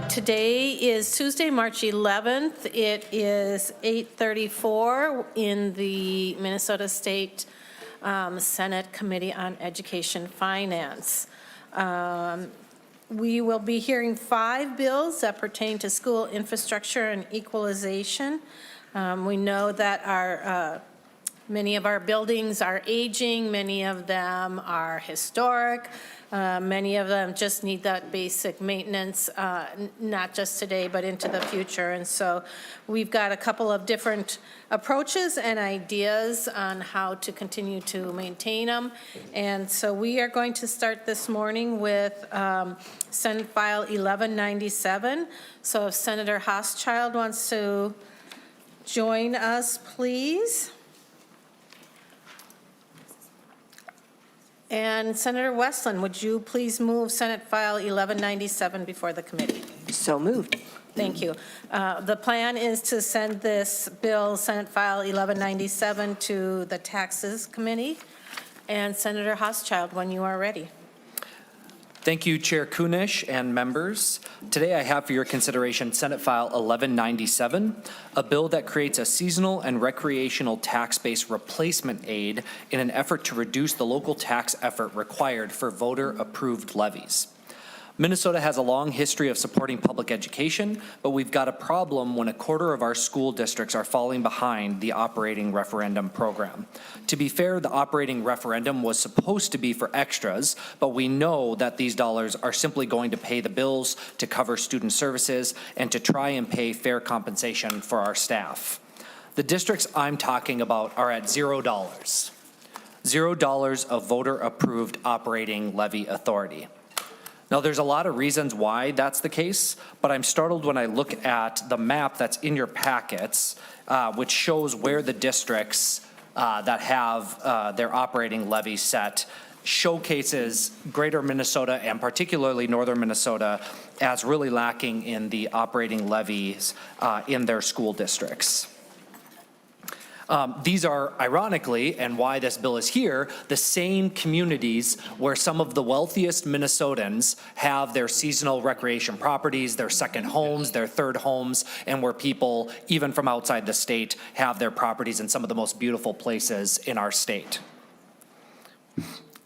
Today is Tuesday, March 11th. It is 8:34 in the Minnesota State Senate Committee on Education Finance. We will be hearing 5 bills that pertain to school infrastructure and equalization. We know that many of our buildings are aging, many of them are historic, many of them just need that basic maintenance, not just today, but into the future. And so we've got a couple of different approaches and ideas on how to continue to maintain them. And so we are going to start this morning with Senate File 1197. So if Senator Hauschild wants to join us, please. And Senator Westland, would you please move Senate File 1197 before the committee? So moved. Thank you. The plan is to send this bill, Senate File 1197, to the Taxes Committee. And Senator Hauschild, when you are ready. Thank you, Chair Kunish and members. Today I have for your consideration Senate File 1197, a bill that creates a seasonal and recreational tax-based replacement aid in an effort to reduce the local tax effort required for voter-approved levies. Minnesota has a long history of supporting public education, but we've got a problem when a quarter of our school districts are falling behind the operating referendum program. To be fair, the operating referendum was supposed to be for extras, but we know that these dollars are simply going to pay the bills to cover student services and to try and pay fair compensation for our staff. The districts I'm talking about are at $0. $0 of voter-approved operating levy authority. Now, there's a lot of reasons why that's the case, but I'm startled when I look at the map that's in your packets, which shows where the districts that have their operating levy set showcases greater Minnesota and particularly northern Minnesota as really lacking in the operating levies in their school districts. These are, ironically, and why this bill is here, the same communities where some of the wealthiest Minnesotans have their seasonal recreation properties, their second homes, their third homes, and where people, even from outside the state, have their properties in some of the most beautiful places in our state.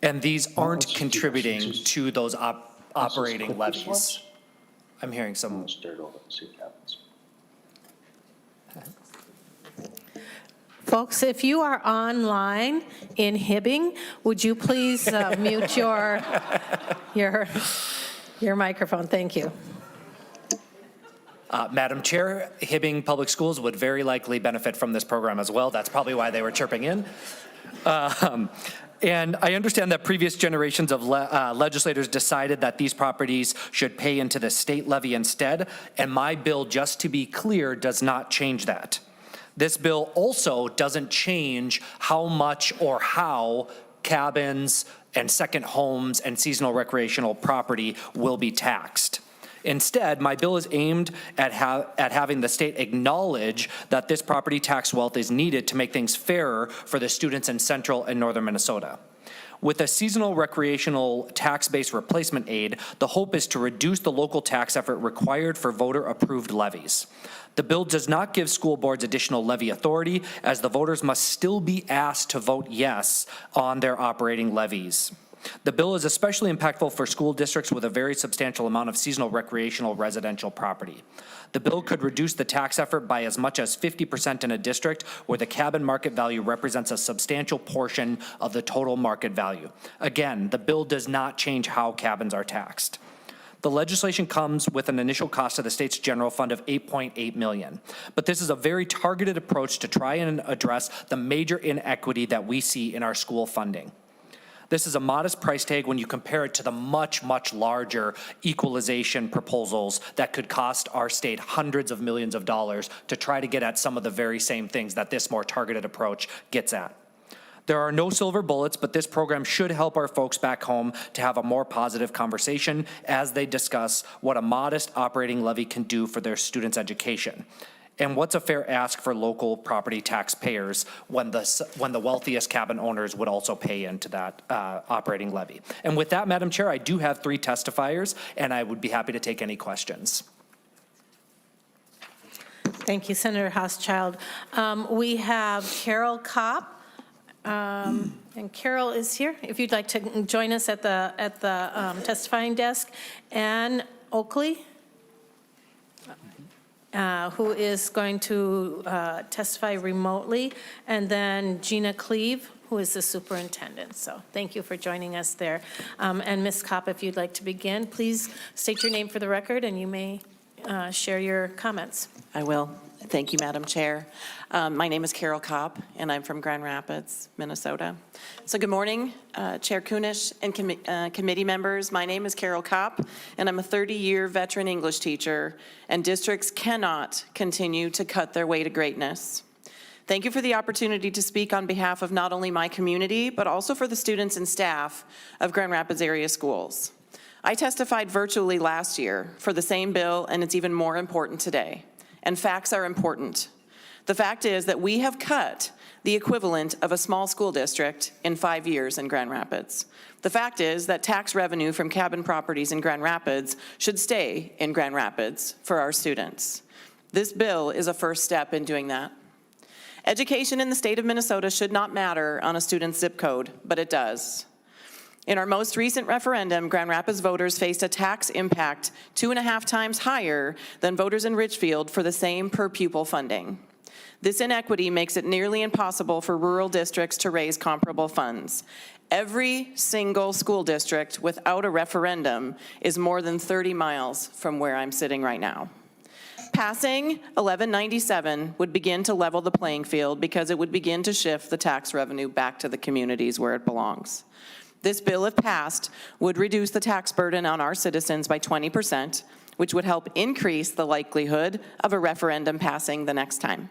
And these aren't contributing to those operating levies. I'm hearing some. Folks, if you are online in Hibbing, would you please mute your microphone? Thank you. Madam Chair, Hibbing Public Schools would very likely benefit from this program as well. That's probably why they were chirping in. And I understand that previous generations of legislators decided that these properties should pay into the state levy instead, and my bill, just to be clear, does not change that. This bill also doesn't change how much or how cabins and second homes and seasonal recreational property will be taxed. Instead, my bill is aimed at having the state acknowledge that this property tax wealth is needed to make things fairer for the students in central and northern Minnesota. With a seasonal recreational tax-based replacement aid, the hope is to reduce the local tax effort required for voter-approved levies. The bill does not give school boards additional levy authority, as the voters must still be asked to vote yes on their operating levies. The bill is especially impactful for school districts with a very substantial amount of seasonal recreational residential property. The bill could reduce the tax effort by as much as 50% in a district where the cabin market value represents a substantial portion of the total market value. Again, the bill does not change how cabins are taxed. The legislation comes with an initial cost to the state's general fund of $8.8 million. But this is a very targeted approach to try and address the major inequity that we see in our school funding. This is a modest price tag when you compare it to the much, much larger equalization proposals that could cost our state hundreds of millions of dollars to try to get at some of the very same things that this more targeted approach gets at. There are no silver bullets, but this program should help our folks back home to have a more positive conversation as they discuss what a modest operating levy can do for their students' education. And what's a fair ask for local property taxpayers when the wealthiest cabin owners would also pay into that operating levy? And with that, Madam Chair, I do have 3 testifiers, and I would be happy to take any questions. Thank you, Senator Hauschild. We have Carol Kopp, and Carol is here. If you'd like to join us at the testifying desk. Ann Oakley, who is going to testify remotely, and then Gina Cleve, who is the superintendent. So thank you for joining us there. And Ms. Kopp, if you'd like to begin, please state your name for the record, and you may share your comments. I will. Thank you, Madam Chair. My name is Carol Kopp, and I'm from Grand Rapids, Minnesota. So good morning, Chair Kunish and committee members. My name is Carol Kopp, and I'm a 30-year veteran English teacher, and districts cannot continue to cut their way to greatness. Thank you for the opportunity to speak on behalf of not only my community, but also for the students and staff of Grand Rapids area schools. I testified virtually last year for the same bill, and it's even more important today. And facts are important. The fact is that we have cut the equivalent of a small school district in 5 years in Grand Rapids. The fact is that tax revenue from cabin properties in Grand Rapids should stay in Grand Rapids for our students. This bill is a first step in doing that. Education in the state of Minnesota should not matter on a student's zip code, but it does. In our most recent referendum, Grand Rapids voters faced a tax impact 2.5 times higher than voters in Richfield for the same per pupil funding. This inequity makes it nearly impossible for rural districts to raise comparable funds. Every single school district without a referendum is more than 30 miles from where I'm sitting right now. Passing 1197 would begin to level the playing field because it would begin to shift the tax revenue back to the communities where it belongs. This bill, if passed, would reduce the tax burden on our citizens by 20%, which would help increase the likelihood of a referendum passing the next time.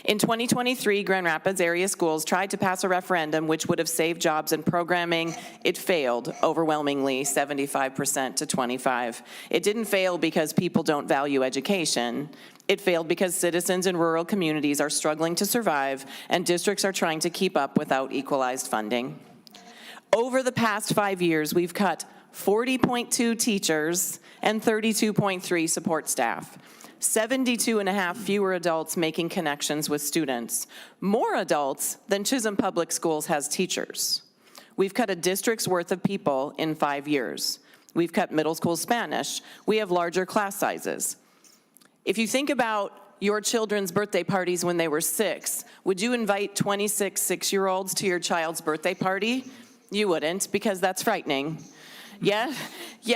In 2023, Grand Rapids area schools tried to pass a referendum which would have saved jobs in programming. It failed overwhelmingly, 75% to 25%. It didn't fail because people don't value education. It failed because citizens in rural communities are struggling to survive and districts are trying to keep up without equalized funding. Over the past 5 years, we've cut 40.2 teachers and 32.3 support staff, 72.5 fewer adults making connections with students, more adults than Chisholm Public Schools has teachers. We've cut a district's worth of people in 5 years. We've cut middle school Spanish. We have larger class sizes. If you think about your children's birthday parties when they were 6, would you invite 26 6-year-olds to your child's birthday party? You wouldn't, because that's frightening. Yet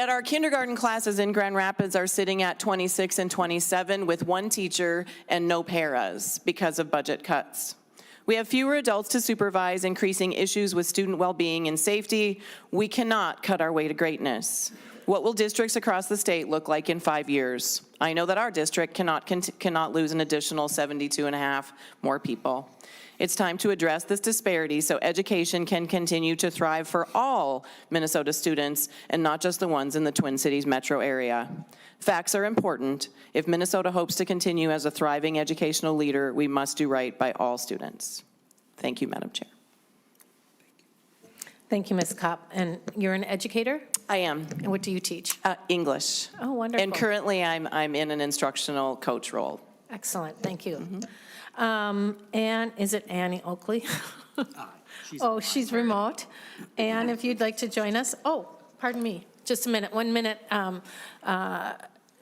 our kindergarten classes in Grand Rapids are sitting at 26 and 27 with 1 teacher and no paras because of budget cuts. We have fewer adults to supervise, increasing issues with student well-being and safety. We cannot cut our way to greatness. What will districts across the state look like in 5 years? I know that our district cannot lose an additional 72.5 more people. It's time to address this disparity so education can continue to thrive for all Minnesota students and not just the ones in the Twin Cities metro area. Facts are important. If Minnesota hopes to continue as a thriving educational leader, we must do right by all students. Thank you, Madam Chair. Thank you, Ms. Kopp. And you're an educator? I am. And what do you teach? English. Oh, wonderful. And currently I'm in an instructional coach role. Excellent, thank you. Ann, is it Annie Oakley? She's remote. Ann, if you'd like to join us. Oh, pardon me, just a minute, 1 minute.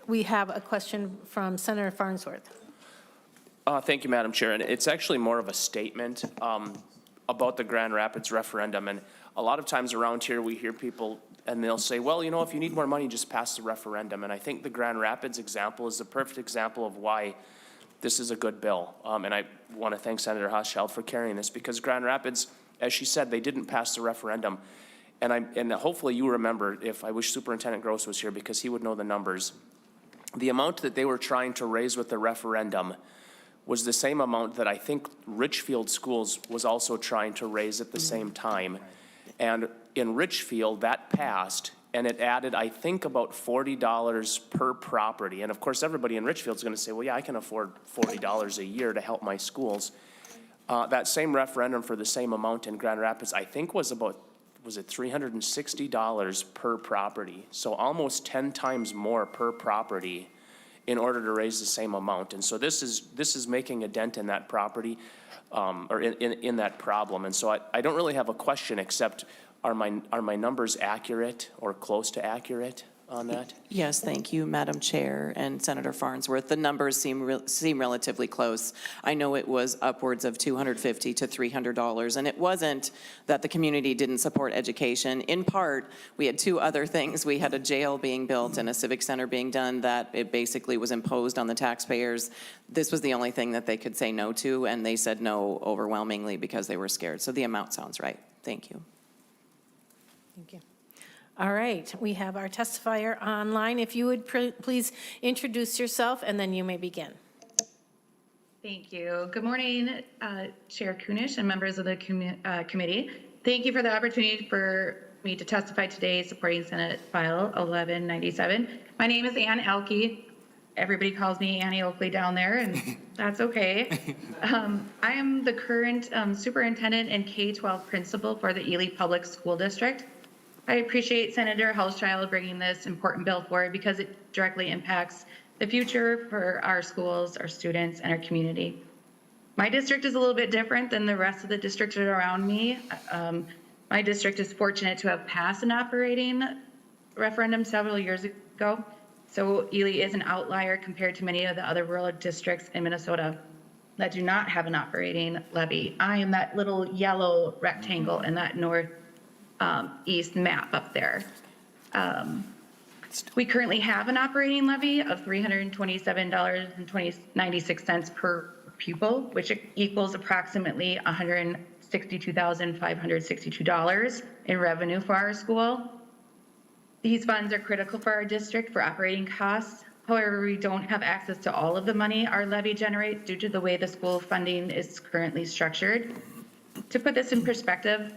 We have a question from Senator Farnsworth. Thank you, Madam Chair. And it's actually more of a statement about the Grand Rapids referendum. And a lot of times around here, we hear people and they'll say, well, you know, if you need more money, just pass the referendum. And I think the Grand Rapids example is the perfect example of why this is a good bill. And I want to thank Senator Hauschild for carrying this, because Grand Rapids, as she said, they didn't pass the referendum. And hopefully you remember, if I wish Superintendent Gross was here because he would know the numbers, the amount that they were trying to raise with the referendum was the same amount that I think Richfield Schools was also trying to raise at the same time. And in Richfield, that passed, and it added, I think, about $40 per property. And of course, everybody in Richfield's gonna say, well, yeah, I can afford $40 a year to help my schools. That same referendum for the same amount in Grand Rapids, I think was it $360 per property? So almost 10 times more per property in order to raise the same amount. And so this is making a dent in that property, or in that problem. And so I don't really have a question except, are my numbers accurate or close to accurate on that? Yes, thank you, Madam Chair and Senator Farnsworth. The numbers seem relatively close. I know it was upwards of $250 to $300, and it wasn't that the community didn't support education. In part, we had two other things. We had a jail being built and a civic center being done that it basically was imposed on the taxpayers. This was the only thing that they could say no to, and they said no overwhelmingly because they were scared. So the amount sounds right. Thank you. Thank you. All right, we have our testifier online. If you would please introduce yourself, and then you may begin. Thank you. Good morning, Chair Kunish and members of the committee. Thank you for the opportunity for me to testify today supporting Senate File 1197. My name is Ann Elke. Everybody calls me Annie Oakley down there, and that's okay. I am the current superintendent and K-12 principal for the Ely Public School District. I appreciate Senator Hauschild bringing this important bill forward because it directly impacts the future for our schools, our students, and our community. My district is a little bit different than the rest of the districts around me. My district is fortunate to have passed an operating referendum several years ago. So Ely is an outlier compared to many of the other rural districts in Minnesota that do not have an operating levy. I am that little yellow rectangle in that northeast map up there. We currently have an operating levy of $327.96 per pupil, which equals approximately $162,562 in revenue for our school. These funds are critical for our district for operating costs. However, we don't have access to all of the money our levy generates due to the way the school funding is currently structured. To put this in perspective,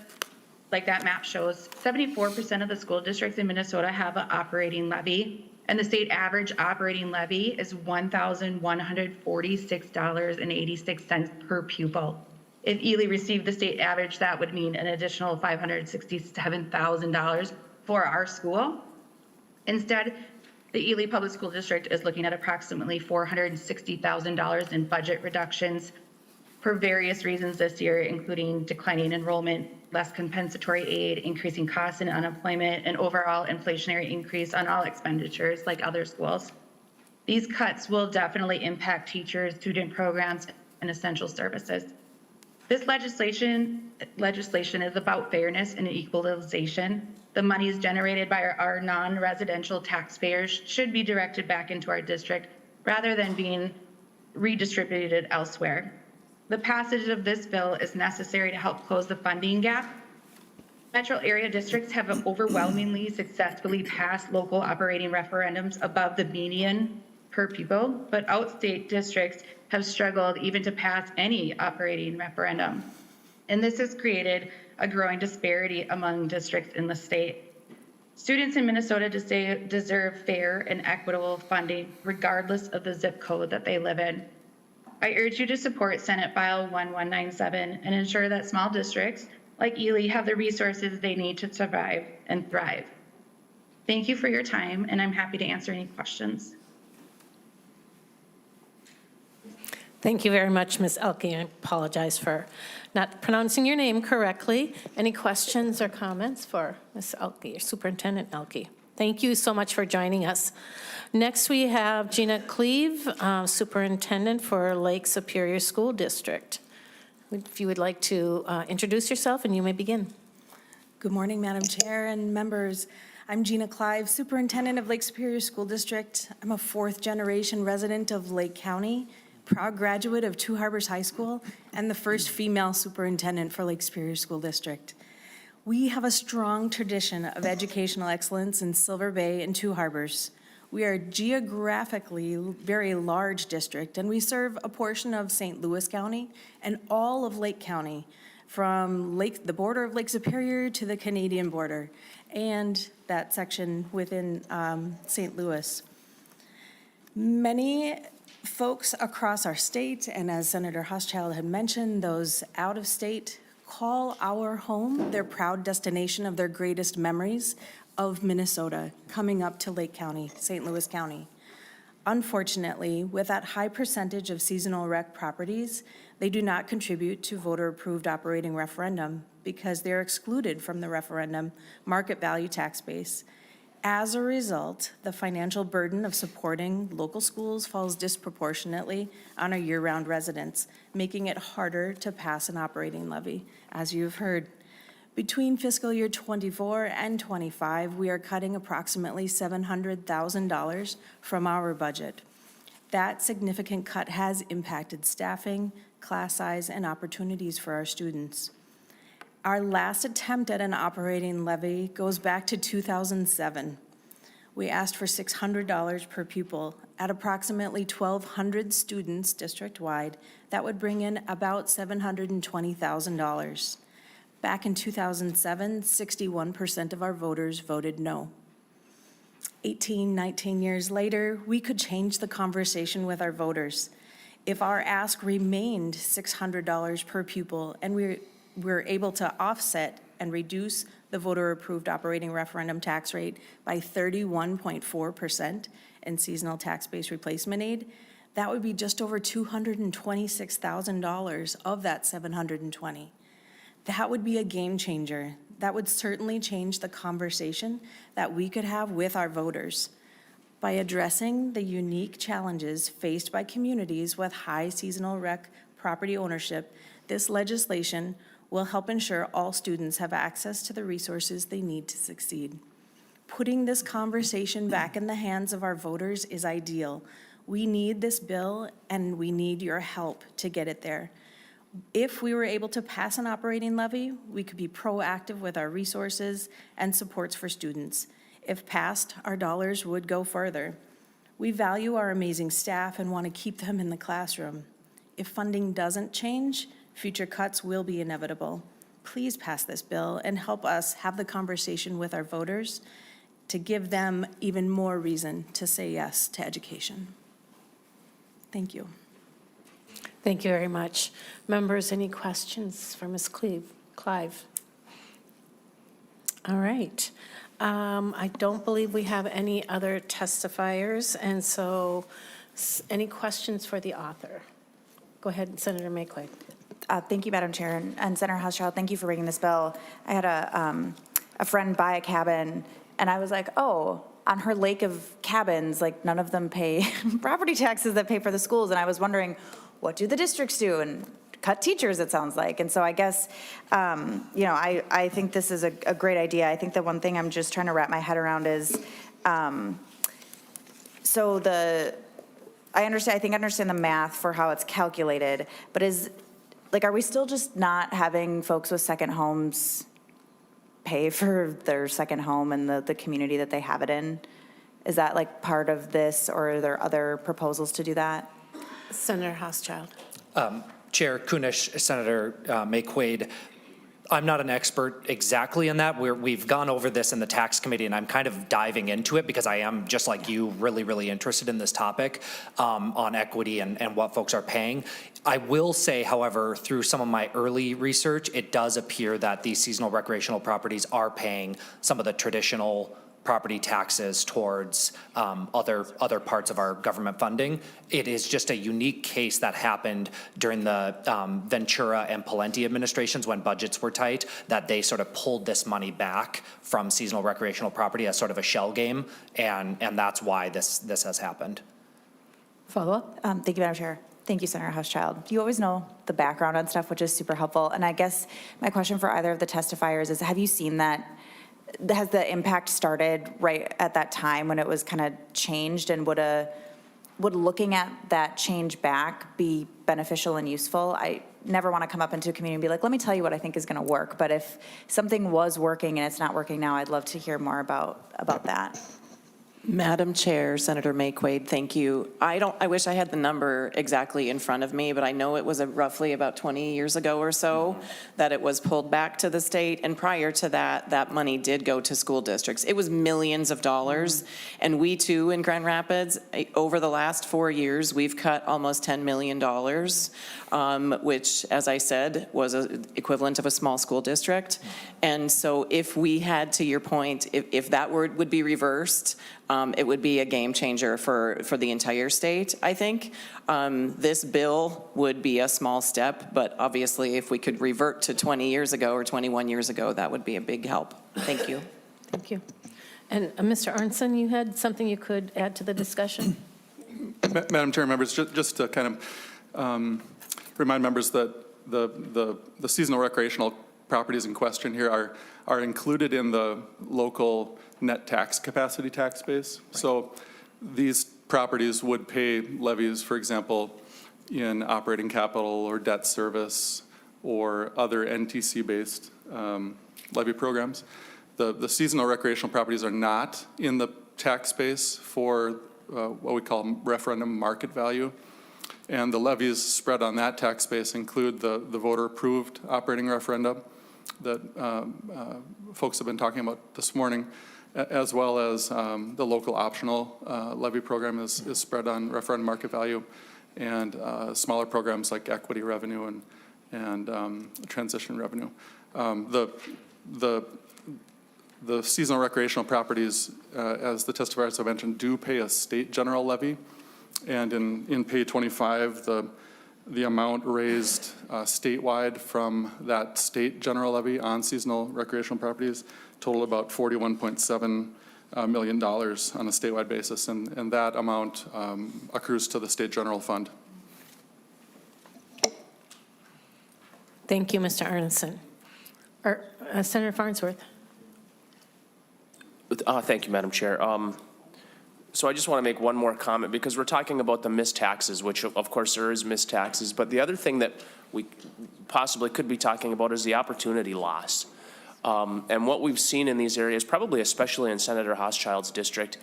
like that map shows, 74% of the school districts in Minnesota have an operating levy, and the state average operating levy is $1,146.86 per pupil. If Ely received the state average, that would mean an additional $567,000 for our school. Instead, the Ely Public School District is looking at approximately $460,000 in budget reductions for various reasons this year, including declining enrollment, less compensatory aid, increasing costs and unemployment, and overall inflationary increase on all expenditures like other schools. These cuts will definitely impact teachers, student programs, and essential services. This legislation is about fairness and equalization. The monies generated by our non-residential taxpayers should be directed back into our district rather than being redistributed elsewhere. The passage of this bill is necessary to help close the funding gap. Metro area districts have overwhelmingly successfully passed local operating referendums above the median per pupil, but outstate districts have struggled even to pass any operating referendum. And this has created a growing disparity among districts in the state. Students in Minnesota deserve fair and equitable funding, regardless of the zip code that they live in. I urge you to support Senate File 1197 and ensure that small districts like Ely have the resources they need to survive and thrive. Thank you for your time, and I'm happy to answer any questions. Thank you very much, Ms. Elke. I apologize for not pronouncing your name correctly. Any questions or comments for Ms. Elke, or Superintendent Elke? Thank you so much for joining us. Next, we have Gina Cleve, Superintendent for Lake Superior School District. If you would like to introduce yourself, and you may begin. Good morning, Madam Chair and members. I'm Gina Clive, Superintendent of Lake Superior School District. I'm a fourth-generation resident of Lake County, proud graduate of Two Harbors High School, and the first female superintendent for Lake Superior School District. We have a strong tradition of educational excellence in Silver Bay and Two Harbors. We are a geographically very large district, and we serve a portion of St. Louis County and all of Lake County from the border of Lake Superior to the Canadian border, and that section within St. Louis. Many folks across our state, and as Senator Hauschild had mentioned, those out of state call our home their proud destination of their greatest memories of Minnesota, coming up to Lake County, St. Louis County. Unfortunately, with that high percentage of seasonal rec properties, they do not contribute to voter-approved operating referendum because they're excluded from the referendum market value tax base. As a result, the financial burden of supporting local schools falls disproportionately on our year-round residents, making it harder to pass an operating levy, as you've heard. Between fiscal year 24 and 25, we are cutting approximately $700,000 from our budget. That significant cut has impacted staffing, class size, and opportunities for our students. Our last attempt at an operating levy goes back to 2007. We asked for $600 per pupil. At approximately 1,200 students district-wide, that would bring in about $720,000. Back in 2007, 61% of our voters voted no. 19 years later, we could change the conversation with our voters. If our ask remained $600 per pupil and we're able to offset and reduce the voter-approved operating referendum tax rate by 31.4% in seasonal tax-based replacement aid, that would be just over $226,000 of that $720,000. That would be a game changer. That would certainly change the conversation that we could have with our voters. By addressing the unique challenges faced by communities with high seasonal rec property ownership, this legislation will help ensure all students have access to the resources they need to succeed. Putting this conversation back in the hands of our voters is ideal. We need this bill, and we need your help to get it there. If we were able to pass an operating levy, we could be proactive with our resources and supports for students. If passed, our dollars would go further. We value our amazing staff and want to keep them in the classroom. If funding doesn't change, future cuts will be inevitable. Please pass this bill and help us have the conversation with our voters to give them even more reason to say yes to education. Thank you. Thank you very much. Members, any questions for Ms. Clive? All right. I don't believe we have any other testifiers, and so any questions for the author? Go ahead, Senator Maye Quade. Thank you, Madam Chair, and Senator Hauschild, thank you for bringing this bill. I had a friend buy a cabin, and I was like, oh, on her lake of cabins, like none of them pay property taxes that pay for the schools, and I was wondering, what do the districts do? And cut teachers, it sounds like. And so I guess, I think this is a great idea. I think the one thing I'm just trying to wrap my head around is, I understand the math for how it's calculated, but are we still just not having folks with second homes pay for their second home and the community that they have it in? Is that like part of this, or are there other proposals to do that? Senator Hauschild. Chair Kunish, Senator Maye Quade, I'm not an expert exactly in that. We've gone over this in the tax committee, and I'm kind of diving into it because I am, just like you, really, really interested in this topic on equity and what folks are paying. I will say, however, through some of my early research, it does appear that these seasonal recreational properties are paying some of the traditional property taxes towards other parts of our government funding. It is just a unique case that happened during the Ventura and Pawlenty administrations when budgets were tight, that they sort of pulled this money back from seasonal recreational property as sort of a shell game, and that's why this has happened. Follow-up? Thank you, Madam Chair. Thank you, Senator Hauschild. You always know the background on stuff, which is super helpful. And I guess my question for either of the testifiers is, have you seen that? Has the impact started right at that time when it was kind of changed, and would looking at that change back be beneficial and useful? I never want to come up into a community and be like, let me tell you what I think is going to work. But if something was working and it's not working now, I'd love to hear more about that. Madam Chair, Senator Maye Quade, thank you. I wish I had the number exactly in front of me, but I know it was roughly about 20 years ago or so that it was pulled back to the state. And prior to that, that money did go to school districts. It was millions of dollars. And we too, in Grand Rapids, over the last 4 years, we've cut almost $10 million, which, as I said, was equivalent of a small school district. And so if we had, to your point, if that word would be reversed, it would be a game changer for the entire state, I think. This bill would be a small step, but obviously if we could revert to 20 years ago or 21 years ago, that would be a big help. Thank you. Thank you. And Mr. Arnson, you had something you could add to the discussion? Madam Chair, members, just to kind of remind members that the seasonal recreational properties in question here are included in the local net tax capacity tax base. Right. So these properties would pay levies, for example, in operating capital or debt service or other NTC-based levy programs. The seasonal recreational properties are not in the tax base for what we call referendum market value. And the levies spread on that tax base include the voter-approved operating referendum that folks have been talking about this morning, as well as the local optional levy program is spread on referendum market value, and smaller programs like equity revenue and transition revenue. The seasonal recreational properties, as the testifiers have mentioned, do pay a state general levy, and in pay 25, the amount raised statewide from that state general levy on seasonal recreational properties total about $41.7 million on a statewide basis, and that amount accrues to the state general fund. Thank you, Mr. Arnson. Senator Farnsworth. Thank you, Madam Chair. So I just want to make one more comment, because we're talking about the missed taxes, which of course there is missed taxes, but the other thing that we possibly could be talking about is the opportunity loss. And what we've seen in these areas, probably especially in Senator Hauschild's district,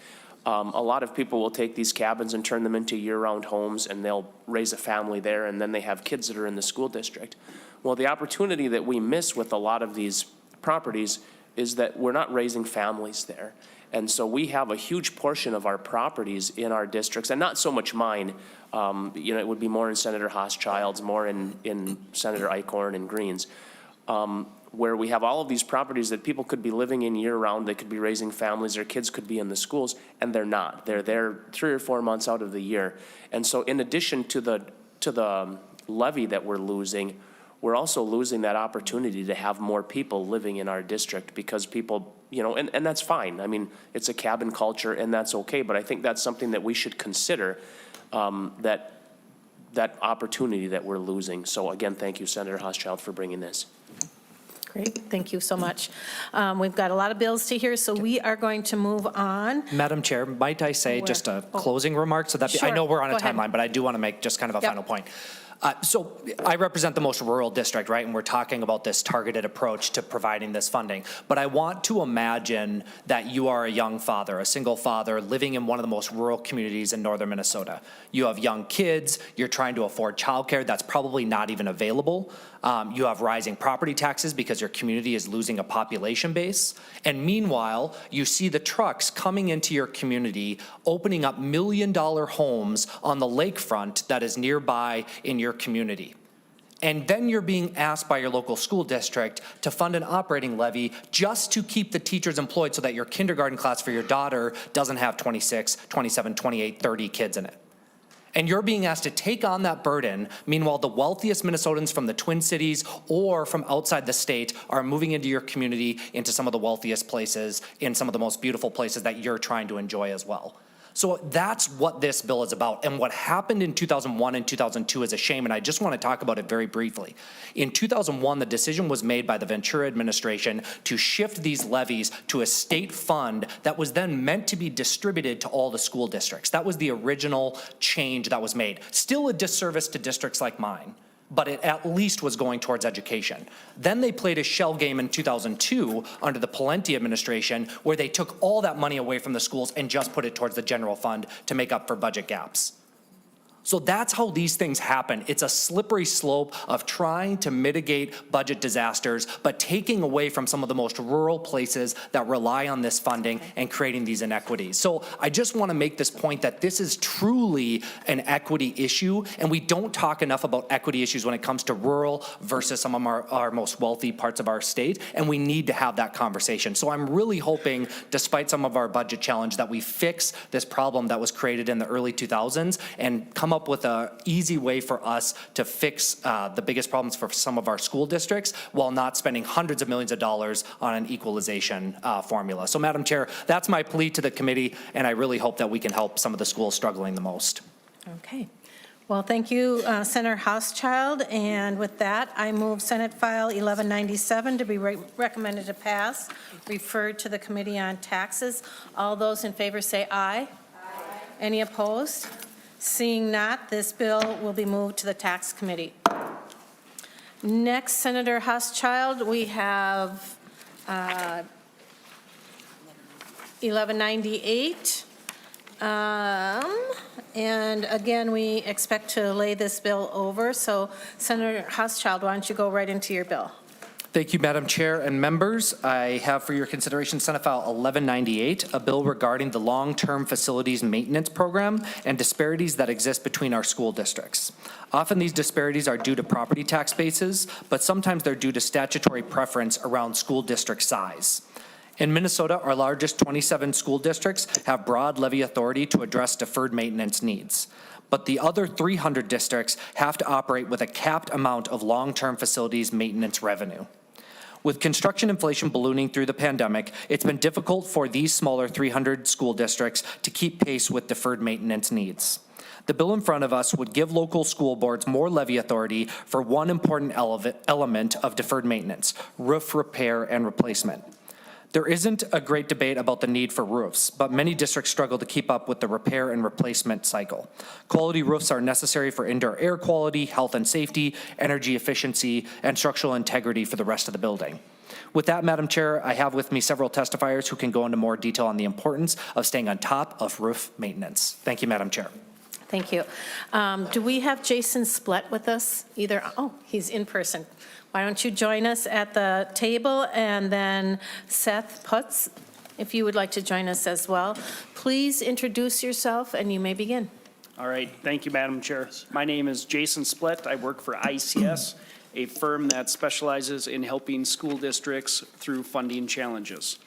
a lot of people will take these cabins and turn them into year-round homes, and they'll raise a family there, and then they have kids that are in the school district. Well, the opportunity that we miss with a lot of these properties is that we're not raising families there. And so we have a huge portion of our properties in our districts, and not so much mine. It would be more in Senator Hauschild's, more in Senator Eichhorn and Green's, where we have all of these properties that people could be living in year-round. They could be raising families. Their kids could be in the schools, and they're not. They're there 3 or 4 months out of the year. And so in addition to the levy that we're losing, we're also losing that opportunity to have more people living in our district, because people, and that's fine. I mean, it's a cabin culture, and that's okay. But I think that's something that we should consider, that opportunity that we're losing. So again, thank you, Senator Hauschild, for bringing this. Great, thank you so much. We've got a lot of bills to hear, so we are going to move on. Madam Chair, might I say just a closing remark? So that I know we're on a timeline, but I do want to make just kind of a final point. So I represent the most rural district, right? And we're talking about this targeted approach to providing this funding. But I want to imagine that you are a young father, a single father, living in one of the most rural communities in northern Minnesota. You have young kids. You're trying to afford childcare that's probably not even available. You have rising property taxes because your community is losing a population base. And meanwhile, you see the trucks coming into your community, opening up $1 million homes on the lakefront that is nearby in your community. And then you're being asked by your local school district to fund an operating levy just to keep the teachers employed so that your kindergarten class for your daughter doesn't have 26, 27, 28, 30 kids in it. And you're being asked to take on that burden. Meanwhile, the wealthiest Minnesotans from the Twin Cities or from outside the state are moving into your community, into some of the wealthiest places, in some of the most beautiful places that you're trying to enjoy as well. So that's what this bill is about. And what happened in 2001 and 2002 is a shame, and I just want to talk about it very briefly. In 2001, the decision was made by the Ventura administration to shift these levies to a state fund that was then meant to be distributed to all the school districts. That was the original change that was made. Still a disservice to districts like mine. but it at least was going towards education. Then they played a shell game in 2002 under the Palenti administration where they took all that money away from the schools and just put it towards the general fund to make up for budget gaps. So that's how these things happen. It's a slippery slope of trying to mitigate budget disasters, but taking away from some of the most rural places that rely on this funding and creating these inequities. So I just want to make this point that this is truly an equity issue, and we don't talk enough about equity issues when it comes to rural versus some of our most wealthy parts of our state, and we need to have that conversation. So I'm really hoping, despite some of our budget challenge, that we fix this problem that was created in the early 2000s and come up with an easy way for us to fix the biggest problems for some of our school districts while not spending hundreds of millions of dollars on an equalization formula. So, Madam Chair, that's my plea to the committee, and I really hope that we can help some of the schools struggling the most. Okay. Well, thank you, Senator Hauschild. And with that, I move Senate File 1197 to be recommended to pass, referred to the Committee on Taxes. All those in favor say aye. Aye. Any opposed? Seeing not, this bill will be moved to the Tax Committee. Next, Senator Hauschild, we have 1198. And again, we expect to lay this bill over. So, Senator Hauschild, why don't you go right into your bill? Thank you, Madam Chair and members. I have for your consideration Senate File 1198, a bill regarding the long-term facilities maintenance program and disparities that exist between our school districts. Often these disparities are due to property tax bases, but sometimes they're due to statutory preference around school district size. In Minnesota, our largest 27 school districts have broad levy authority to address deferred maintenance needs. But the other 300 districts have to operate with a capped amount of long-term facilities maintenance revenue. With construction inflation ballooning through the pandemic, it's been difficult for these smaller 300 school districts to keep pace with deferred maintenance needs. The bill in front of us would give local school boards more levy authority for one important element of deferred maintenance: roof repair and replacement. There isn't a great debate about the need for roofs, but many districts struggle to keep up with the repair and replacement cycle. Quality roofs are necessary for indoor air quality, health and safety, energy efficiency, and structural integrity for the rest of the building. With that, Madam Chair, I have with me several testifiers who can go into more detail on the importance of staying on top of roof maintenance. Thank you, Madam Chair. Thank you. Do we have Jason Splett with us? Oh, he's in person. Why don't you join us at the table, and then Seth Putz, if you would like to join us as well. Please introduce yourself, and you may begin. All right. Thank you, Madam Chair. My name is Jason Splett. I work for ICS, a firm that specializes in helping school districts through funding challenges.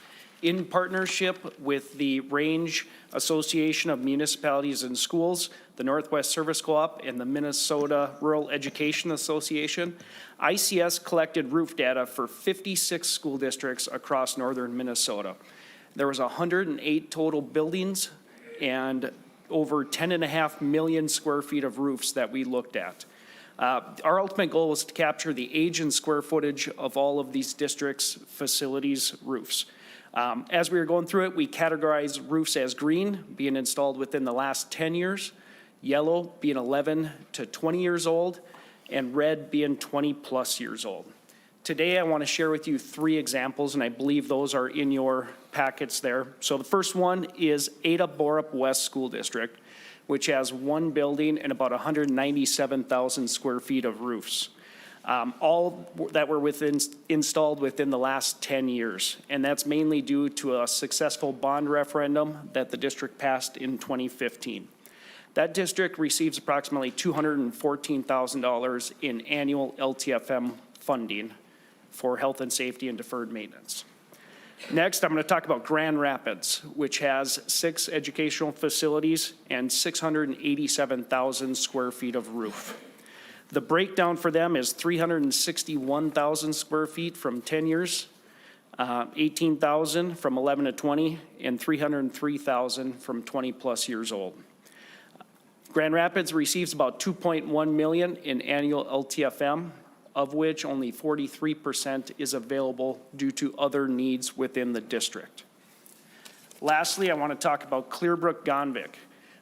In partnership with the Range Association of Municipalities and Schools, the Northwest Service Co-op, and the Minnesota Rural Education Association, ICS collected roof data for 56 school districts across northern Minnesota. There was 108 total buildings and over 10.5 million square feet of roofs that we looked at. Our ultimate goal was to capture the age and square footage of all of these districts' facilities' roofs. As we were going through it, we categorized roofs as green, being installed within the last 10 years, yellow being 11 to 20 years old, and red being 20 plus years old. Today, I want to share with you 3 examples, and I believe those are in your packets there. So the first one is Ada Borup West School District, which has 1 building and about 197,000 square feet of roofs. All that were installed within the last 10 years. And that's mainly due to a successful bond referendum that the district passed in 2015. That district receives approximately $214,000 in annual LTFM funding for health and safety and deferred maintenance. Next, I'm going to talk about Grand Rapids, which has 6 educational facilities and 687,000 square feet of roof. The breakdown for them is 361,000 square feet from 10 years, 18,000 from 11 to 20, and 303,000 from 20 plus years old. Grand Rapids receives about $2.1 million in annual LTFM, of which only 43% is available due to other needs within the district. Lastly, I want to talk about Clearbrook Gonvick,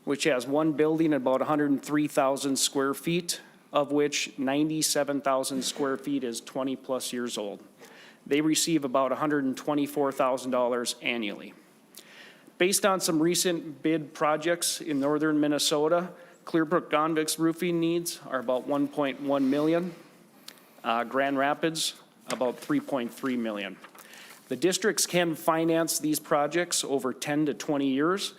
which has 1 building and about 103,000 square feet, of which 97,000 square feet is 20-plus years old. They receive about $124,000 annually. Based on some recent bid projects in northern Minnesota, Clearbrook Gonvic's roofing needs are about $1.1 million. Grand Rapids, about $3.3 million. The districts can finance these projects over 10 to 20 years,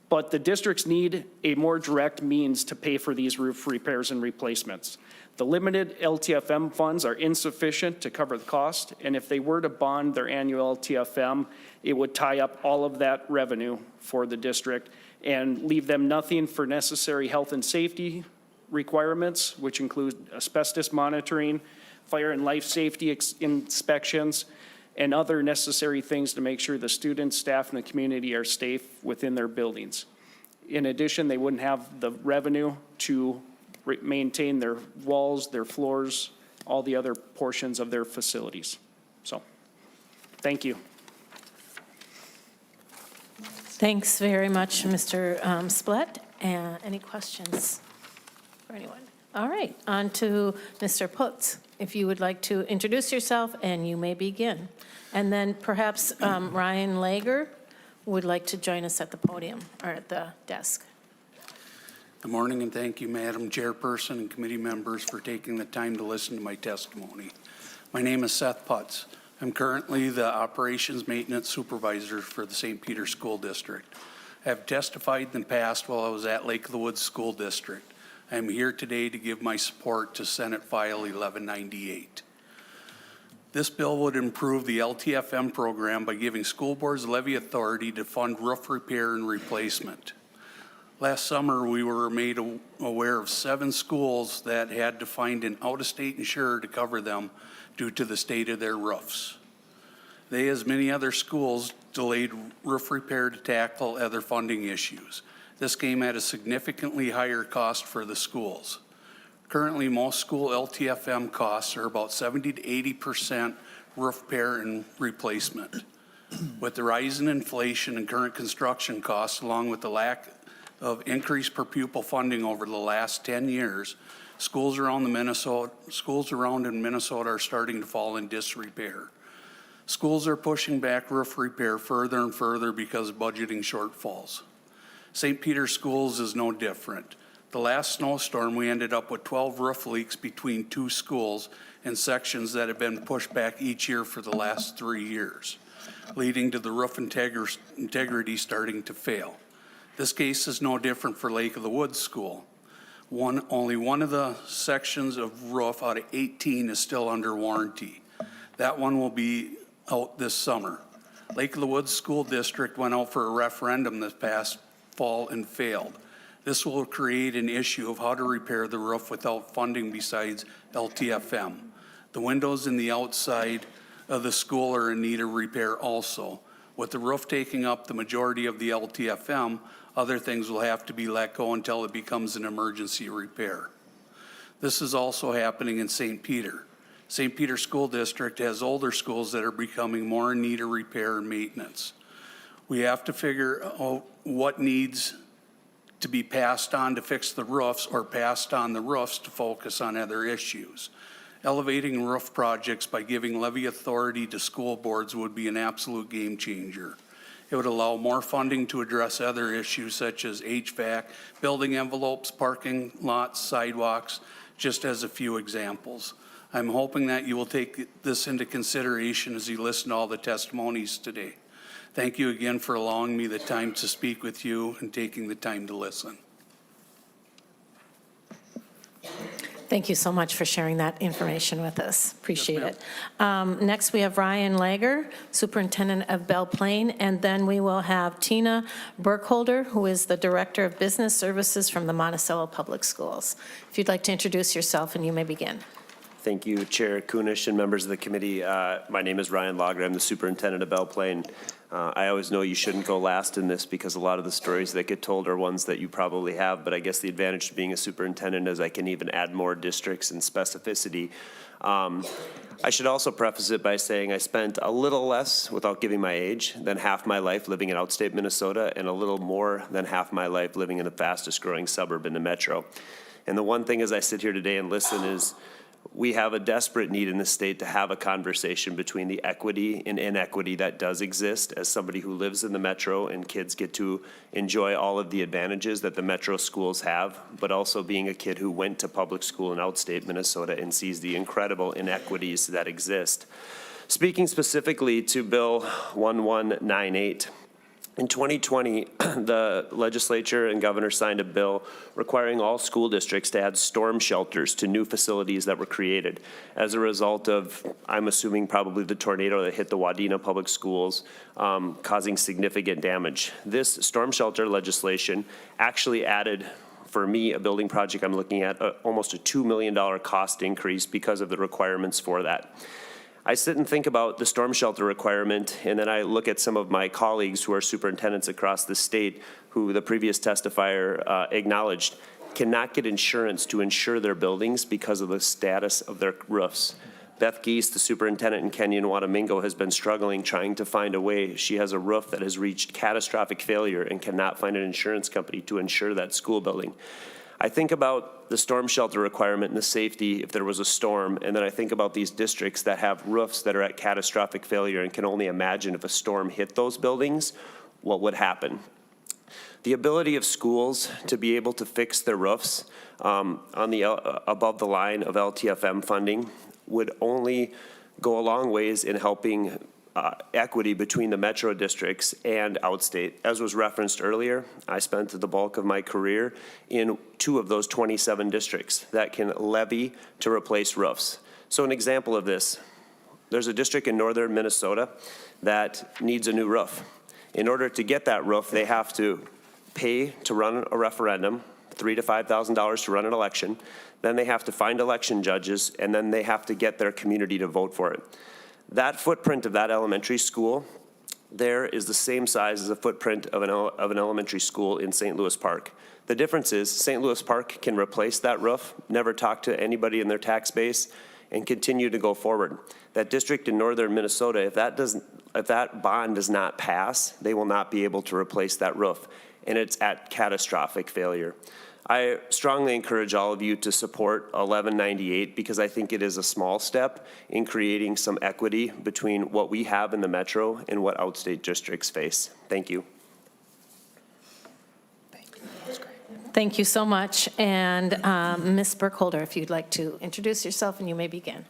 but the districts need a more direct means to pay for these roof repairs and replacements. The limited LTFM funds are insufficient to cover the cost, and if they were to bond their annual LTFM, it would tie up all of that revenue for the district and leave them nothing for necessary health and safety requirements, which include asbestos monitoring, fire and life safety inspections, and other necessary things to make sure the students, staff, and the community are safe within their buildings. In addition, they wouldn't have the revenue to maintain their walls, their floors, all the other portions of their facilities. So, thank you. Thanks very much, Mr. Splett. Any questions for anyone? All right, on to Mr. Putz. If you would like to introduce yourself, and you may begin. And then perhaps Ryan Lager would like to join us at the podium or at the desk. Good morning, and thank you, Madam Chairperson and committee members, for taking the time to listen to my testimony. My name is Seth Putz. I'm currently the Operations Maintenance Supervisor for the St. Peter School District. I have testified in the past while I was at Lake of the Woods School District. I am here today to give my support to Senate File 1198. This bill would improve the LTFM program by giving school boards levy authority to fund roof repair and replacement. Last summer, we were made aware of 7 schools that had to find an out-of-state insurer to cover them due to the state of their roofs. They, as many other schools, delayed roof repair to tackle other funding issues. This came at a significantly higher cost for the schools. Currently, most school LTFM costs are about 70 to 80% roof repair and replacement. With the rise in inflation and current construction costs, along with the lack of increased per pupil funding over the last 10 years, schools around in Minnesota are starting to fall in disrepair. Schools are pushing back roof repair further and further because of budgeting shortfalls. St. Peter Schools is no different. The last snowstorm, we ended up with 12 roof leaks between 2 schools in sections that have been pushed back each year for the last 3 years, leading to the roof integrity starting to fail. This case is no different for Lake of the Woods School. Only one of the sections of roof out of 18 is still under warranty. That one will be out this summer. Lake of the Woods School District went out for a referendum this past fall and failed. This will create an issue of how to repair the roof without funding besides LTFM. The windows in the outside of the school are in need of repair also. With the roof taking up the majority of the LTFM, other things will have to be let go until it becomes an emergency repair. This is also happening in St. Peter. St. Peter School District has older schools that are becoming more in need of repair and maintenance. We have to figure out what needs to be passed on to fix the roofs or passed on the roofs to focus on other issues. Elevating roof projects by giving levy authority to school boards would be an absolute game changer. It would allow more funding to address other issues such as HVAC, building envelopes, parking lots, sidewalks, just as a few examples. I'm hoping that you will take this into consideration as you listen to all the testimonies today. Thank you again for allowing me the time to speak with you and taking the time to listen. Thank you so much for sharing that information with us. Appreciate it. Next, we have Ryan Lager, Superintendent of Belle Plaine, and then we will have Tina Burkholder, who is the Director of Business Services from the Monticello Public Schools. If you'd like to introduce yourself, and you may begin. Thank you, Chair Kunish and members of the committee. My name is Ryan Lager. I'm the Superintendent of Belle Plaine. I always know you shouldn't go last in this because a lot of the stories that get told are ones that you probably have, but I guess the advantage to being a superintendent is I can even add more districts and specificity. I should also preface it by saying I spent a little less, without giving my age, than half my life living in outstate Minnesota and a little more than half my life living in the fastest growing suburb in the metro. And the one thing as I sit here today and listen is we have a desperate need in the state to have a conversation between the equity and inequity that does exist as somebody who lives in the metro and kids get to enjoy all of the advantages that the metro schools have, but also being a kid who went to public school in outstate Minnesota and sees the incredible inequities that exist. Speaking specifically to Bill 1198, in 2020, the legislature and governor signed a bill requiring all school districts to add storm shelters to new facilities that were created as a result of, I'm assuming, probably the tornado that hit the Wadena public schools, causing significant damage. This storm shelter legislation actually added, for me, a building project I'm looking at, almost a $2 million cost increase because of the requirements for that. I sit and think about the storm shelter requirement, and then I look at some of my colleagues who are superintendents across the state who the previous testifier acknowledged cannot get insurance to insure their buildings because of the status of their roofs. Beth Geese, the superintendent in Kenyon Wadamingo, has been struggling trying to find a way. She has a roof that has reached catastrophic failure and cannot find an insurance company to insure that school building. I think about the storm shelter requirement and the safety if there was a storm, and then I think about these districts that have roofs that are at catastrophic failure and can only imagine if a storm hit those buildings, what would happen. The ability of schools to be able to fix their roofs on the above the line of LTFM funding would only go a long ways in helping equity between the metro districts and outstate. As was referenced earlier, I spent the bulk of my career in 2 of those 27 districts that can levy to replace roofs. So an example of this, there's a district in northern Minnesota that needs a new roof. In order to get that roof, they have to pay to run a referendum, $3,000 to $5,000 to run an election. Then they have to find election judges, and then they have to get their community to vote for it. That footprint of that elementary school there is the same size as the footprint of an elementary school in St. Louis Park. The difference is St. Louis Park can replace that roof, never talk to anybody in their tax base, and continue to go forward. That district in northern Minnesota, if that bond does not pass, they will not be able to replace that roof, and it's at catastrophic failure. I strongly encourage all of you to support 1198 because I think it is a small step in creating some equity between what we have in the metro and what outstate districts face. Thank you. Thank you so much. And Ms. Burkholder, if you'd like to introduce yourself and you may begin.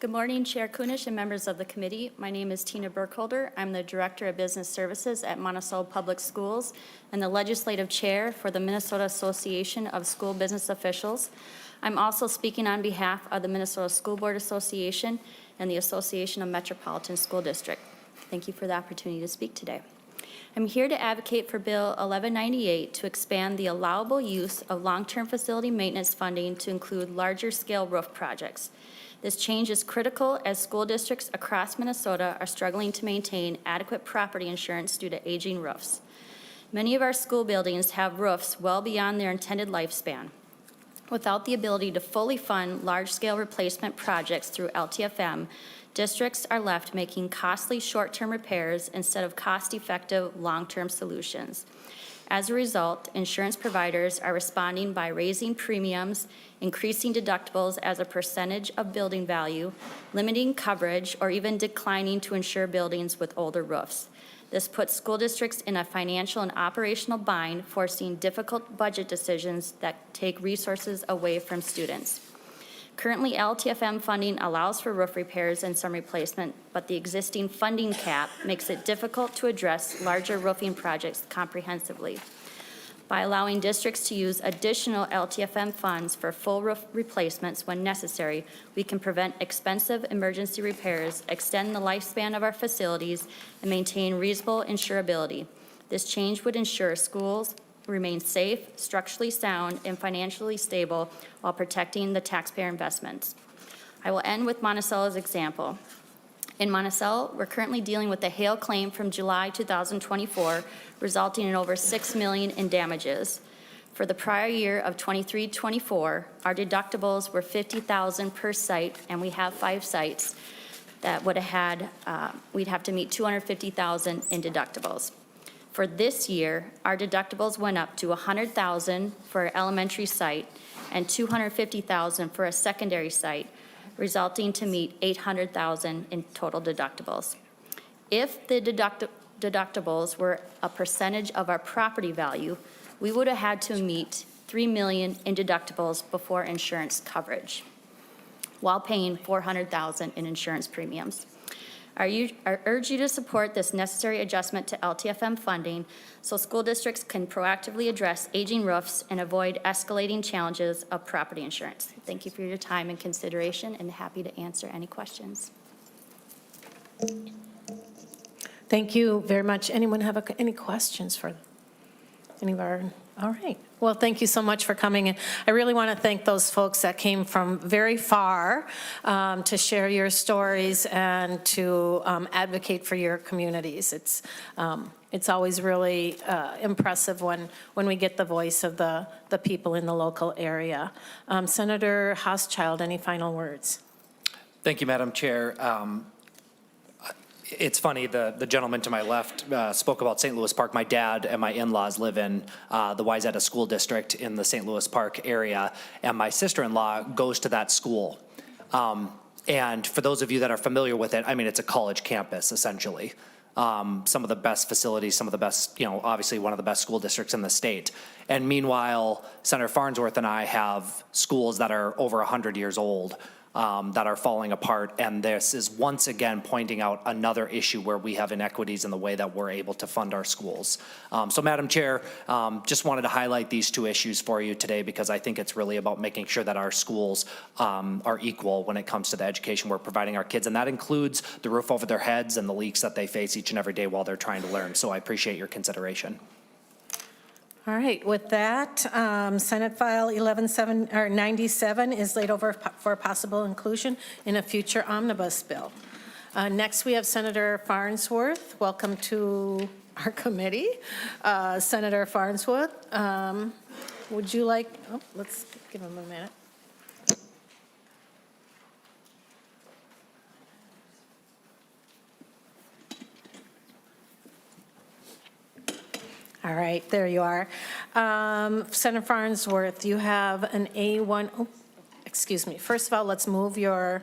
Good morning, Chair Kunish and members of the committee. My name is Tina Burkholder. I'm the Director of Business Services at Monticello Public Schools and the Legislative Chair for the Minnesota Association of School Business Officials. I'm also speaking on behalf of the Minnesota School Board Association and the Association of Metropolitan School District. Thank you for the opportunity to speak today. I'm here to advocate for Bill 1198 to expand the allowable use of long-term facility maintenance funding to include larger scale roof projects. This change is critical as school districts across Minnesota are struggling to maintain adequate property insurance due to aging roofs. Many of our school buildings have roofs well beyond their intended lifespan. Without the ability to fully fund large-scale replacement projects through LTFM, districts are left making costly short-term repairs instead of cost-effective long-term solutions. As a result, insurance providers are responding by raising premiums, increasing deductibles as a percentage of building value, limiting coverage, or even declining to insure buildings with older roofs. This puts school districts in a financial and operational bind, forcing difficult budget decisions that take resources away from students. Currently, LTFM funding allows for roof repairs and some replacement, but the existing funding cap makes it difficult to address larger roofing projects comprehensively. By allowing districts to use additional LTFM funds for full roof replacements when necessary, we can prevent expensive emergency repairs, extend the lifespan of our facilities, and maintain reasonable insurability. This change would ensure schools remain safe, structurally sound, and financially stable while protecting the taxpayer investments. I will end with Monticello's example. In Monticello, we're currently dealing with a hail claim from July 2024, resulting in over $6 million in damages. For the prior year of 23-24, our deductibles were $50,000 per site, and we have 5 sites that would have had, we'd have to meet $250,000 in deductibles. For this year, our deductibles went up to $100,000 for an elementary site and $250,000 for a secondary site, resulting to meet $800,000 in total deductibles. If the deductibles were a percentage of our property value, we would have had to meet $3 million in deductibles before insurance coverage, while paying $400,000 in insurance premiums. I urge you to support this necessary adjustment to LTFM funding so school districts can proactively address aging roofs and avoid escalating challenges of property insurance. Thank you for your time and consideration, and happy to answer any questions. Thank you very much. Anyone have any questions for any of our? All right. Well, thank you so much for coming. And I really want to thank those folks that came from very far to share your stories and to advocate for your communities. It's always really impressive when we get the voice of the people in the local area. Senator Hauschild, any final words? Thank you, Madam Chair. It's funny, the gentleman to my left spoke about St. Louis Park. My dad and my in-laws live in the Wayzata School District in the St. Louis Park area, and my sister-in-law goes to that school. And for those of you that are familiar with it, I mean, it's a college campus, essentially. Some of the best facilities, some of the best, obviously one of the best school districts in the state. And meanwhile, Senator Farnsworth and I have schools that are over 100 years old that are falling apart, and this is once again pointing out another issue where we have inequities in the way that we're able to fund our schools. So, Madam Chair, just wanted to highlight these two issues for you today because I think it's really about making sure that our schools are equal when it comes to the education we're providing our kids, and that includes the roof over their heads and the leaks that they face each and every day while they're trying to learn. So I appreciate your consideration. All right, with that, Senate File 97 is laid over for possible inclusion in a future omnibus bill. Next, we have Senator Farnsworth. Welcome to our committee. Senator Farnsworth, would you like, let's give him a minute. All right, there you are. Senator Farnsworth, you have an A1, oh, excuse me. First of all, let's move your,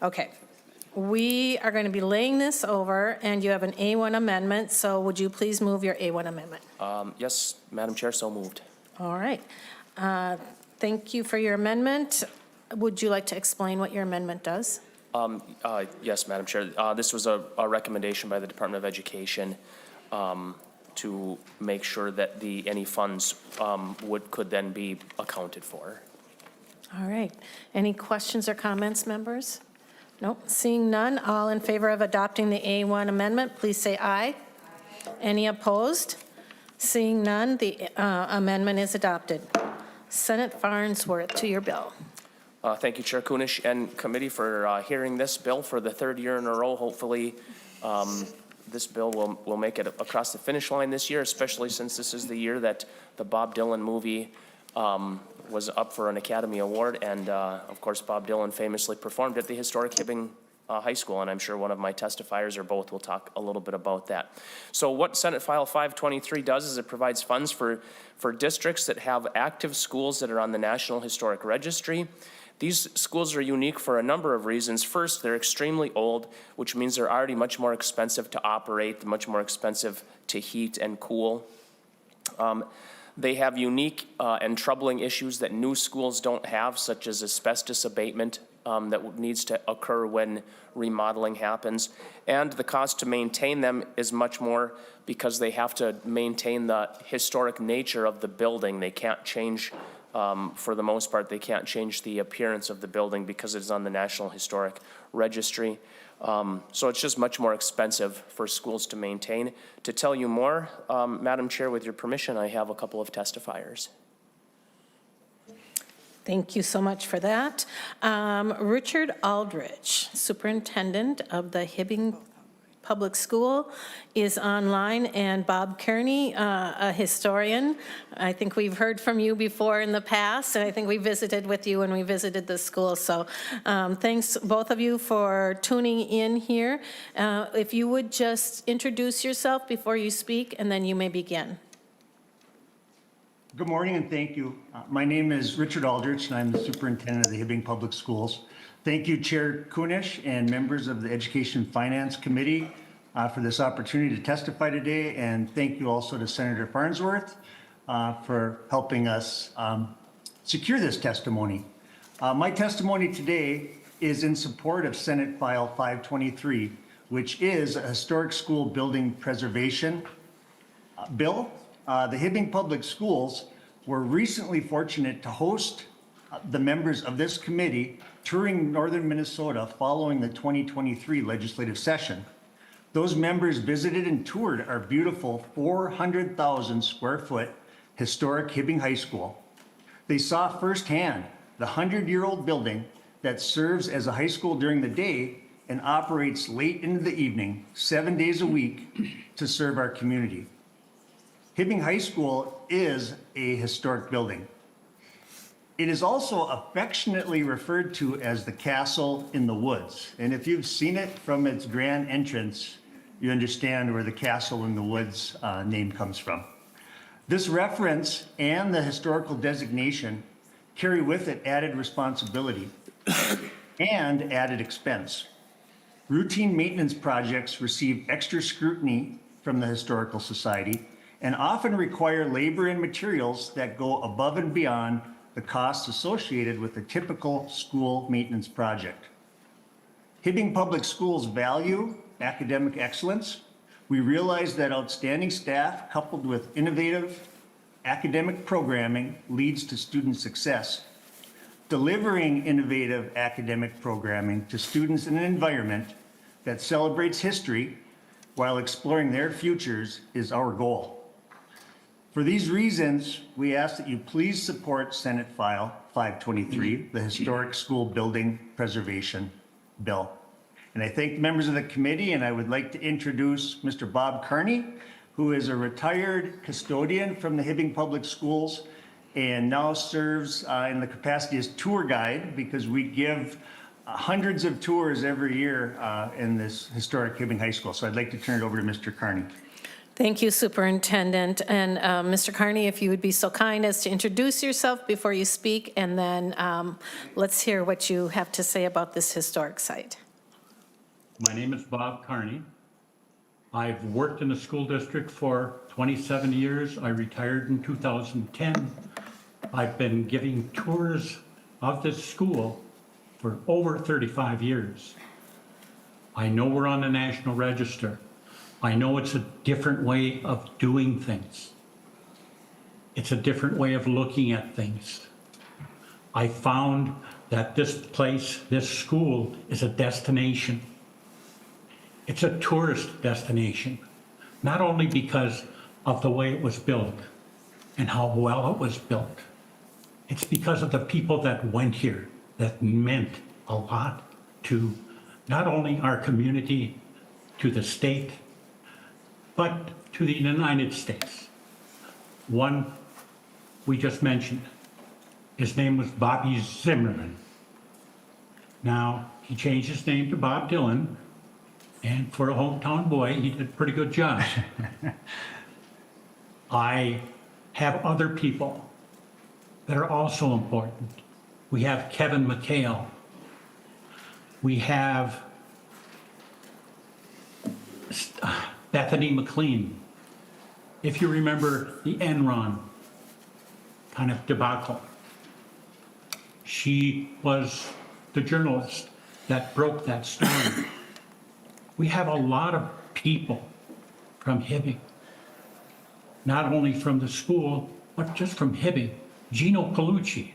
okay. We are going to be laying this over, and you have an A1 amendment, so would you please move your A1 amendment? Yes, Madam Chair, so moved. All right. Thank you for your amendment. Would you like to explain what your amendment does? Yes, Madam Chair. This was a recommendation by the Department of Education to make sure that any funds could then be accounted for. All right. Any questions or comments, members? Nope. Seeing none, all in favor of adopting the A1 amendment, please say aye. Any opposed? Seeing none, the amendment is adopted. Senator Farnsworth, to your bill. Thank you, Chair Kunish and committee for hearing this bill for the third year in a row. Hopefully, this bill will make it across the finish line this year, especially since this is the year that the Bob Dylan movie was up for an Academy Award. And of course, Bob Dylan famously performed at the historic Hibbing High School, and I'm sure one of my testifiers or both will talk a little bit about that. So what Senate File 523 does is it provides funds for districts that have active schools that are on the National Historic Registry. These schools are unique for a number of reasons. First, they're extremely old, which means they're already much more expensive to operate, much more expensive to heat and cool. They have unique and troubling issues that new schools don't have, such as asbestos abatement that needs to occur when remodeling happens. And the cost to maintain them is much more because they have to maintain the historic nature of the building. They can't change, for the most part, they can't change the appearance of the building because it's on the National Historic Registry. So it's just much more expensive for schools to maintain. To tell you more, Madam Chair, with your permission, I have a couple of testifiers. Thank you so much for Richard Aldrich, Superintendent of the Hibbing Public School is online, and Bob Kearney, a historian. I think we've heard from you before in the past, and I think we visited with you when we visited the school. So thanks, both of you, for tuning in here. If you would just introduce yourself before you speak, and then you may begin. Good morning and thank you. My name is Richard Aldrich and I'm the superintendent of the Hibbing Public Schools. Thank you, Chair Kunish and members of the Education Finance Committee for this opportunity to testify today. And thank you also to Senator Farnsworth for helping us secure this testimony. My testimony today is in support of Senate File 523, which is a historic school building preservation bill. The Hibbing Public Schools were recently fortunate to host the members of this committee touring northern Minnesota following the 2023 legislative session. Those members visited and toured our beautiful 400,000 square foot historic Hibbing High School. They saw firsthand the 100-year-old building that serves as a high school during the day and operates late into the evening, 7 days a week to serve our community. Hibbing High School is a historic building. It is also affectionately referred to as the Castle in the Woods. And if you've seen it from its grand entrance, you understand where the Castle in the Woods name comes from. This reference and the historical designation carry with it added responsibility and added expense. Routine maintenance projects receive extra scrutiny from the Historical Society and often require labor and materials that go above and beyond the costs associated with a typical school maintenance project. Hibbing Public Schools value academic excellence. We realize that outstanding staff coupled with innovative academic programming leads to student success. Delivering innovative academic programming to students in an environment that celebrates history while exploring their futures is our goal. For these reasons, we ask that you please support Senate File 523, the Historic School Building Preservation Bill. And I thank members of the committee, and I would like to introduce Mr. Bob Kearney, who is a retired custodian from the Hibbing Public Schools and now serves in the capacity as tour guide because we give hundreds of tours every year in this historic Hibbing High School. So I'd like to turn it over to Mr. Kearney. Thank you, Superintendent. And Mr. Kearney, if you would be so kind as to introduce yourself before you speak, and then let's hear what you have to say about this historic site. My name is Bob Kearney. I've worked in the school district for 27 years. I retired in 2010. I've been giving tours of this school for over 35 years. I know we're on the National Register. I know it's a different way of doing things. It's a different way of looking at things. I found that this place, this school, is a destination. It's a tourist destination, not only because of the way it was built and how well it was built. It's because of the people that went here that meant a lot to not only our community, to the state, but to the United States. One we just mentioned, his name was Bobby Zimmerman. Now, he changed his name to Bob Dylan, and for a hometown boy, he did a pretty good job. I have other people that are also important. We have Kevin McHale. We have Bethany McLean. If you remember the Enron kind of debacle, she was the journalist that broke that story. We have a lot of people from Hibbing, not only from the school, but just from Hibbing. Gino Colucci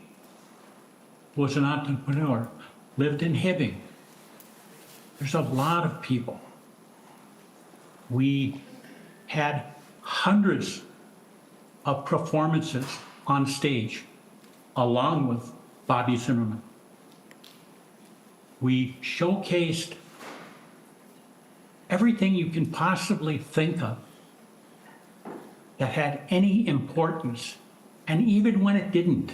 was an entrepreneur, lived in Hibbing. There's a lot of people. We had hundreds of performances on stage along with Bobby Zimmerman. We showcased everything you can possibly think of that had any importance, and even when it didn't.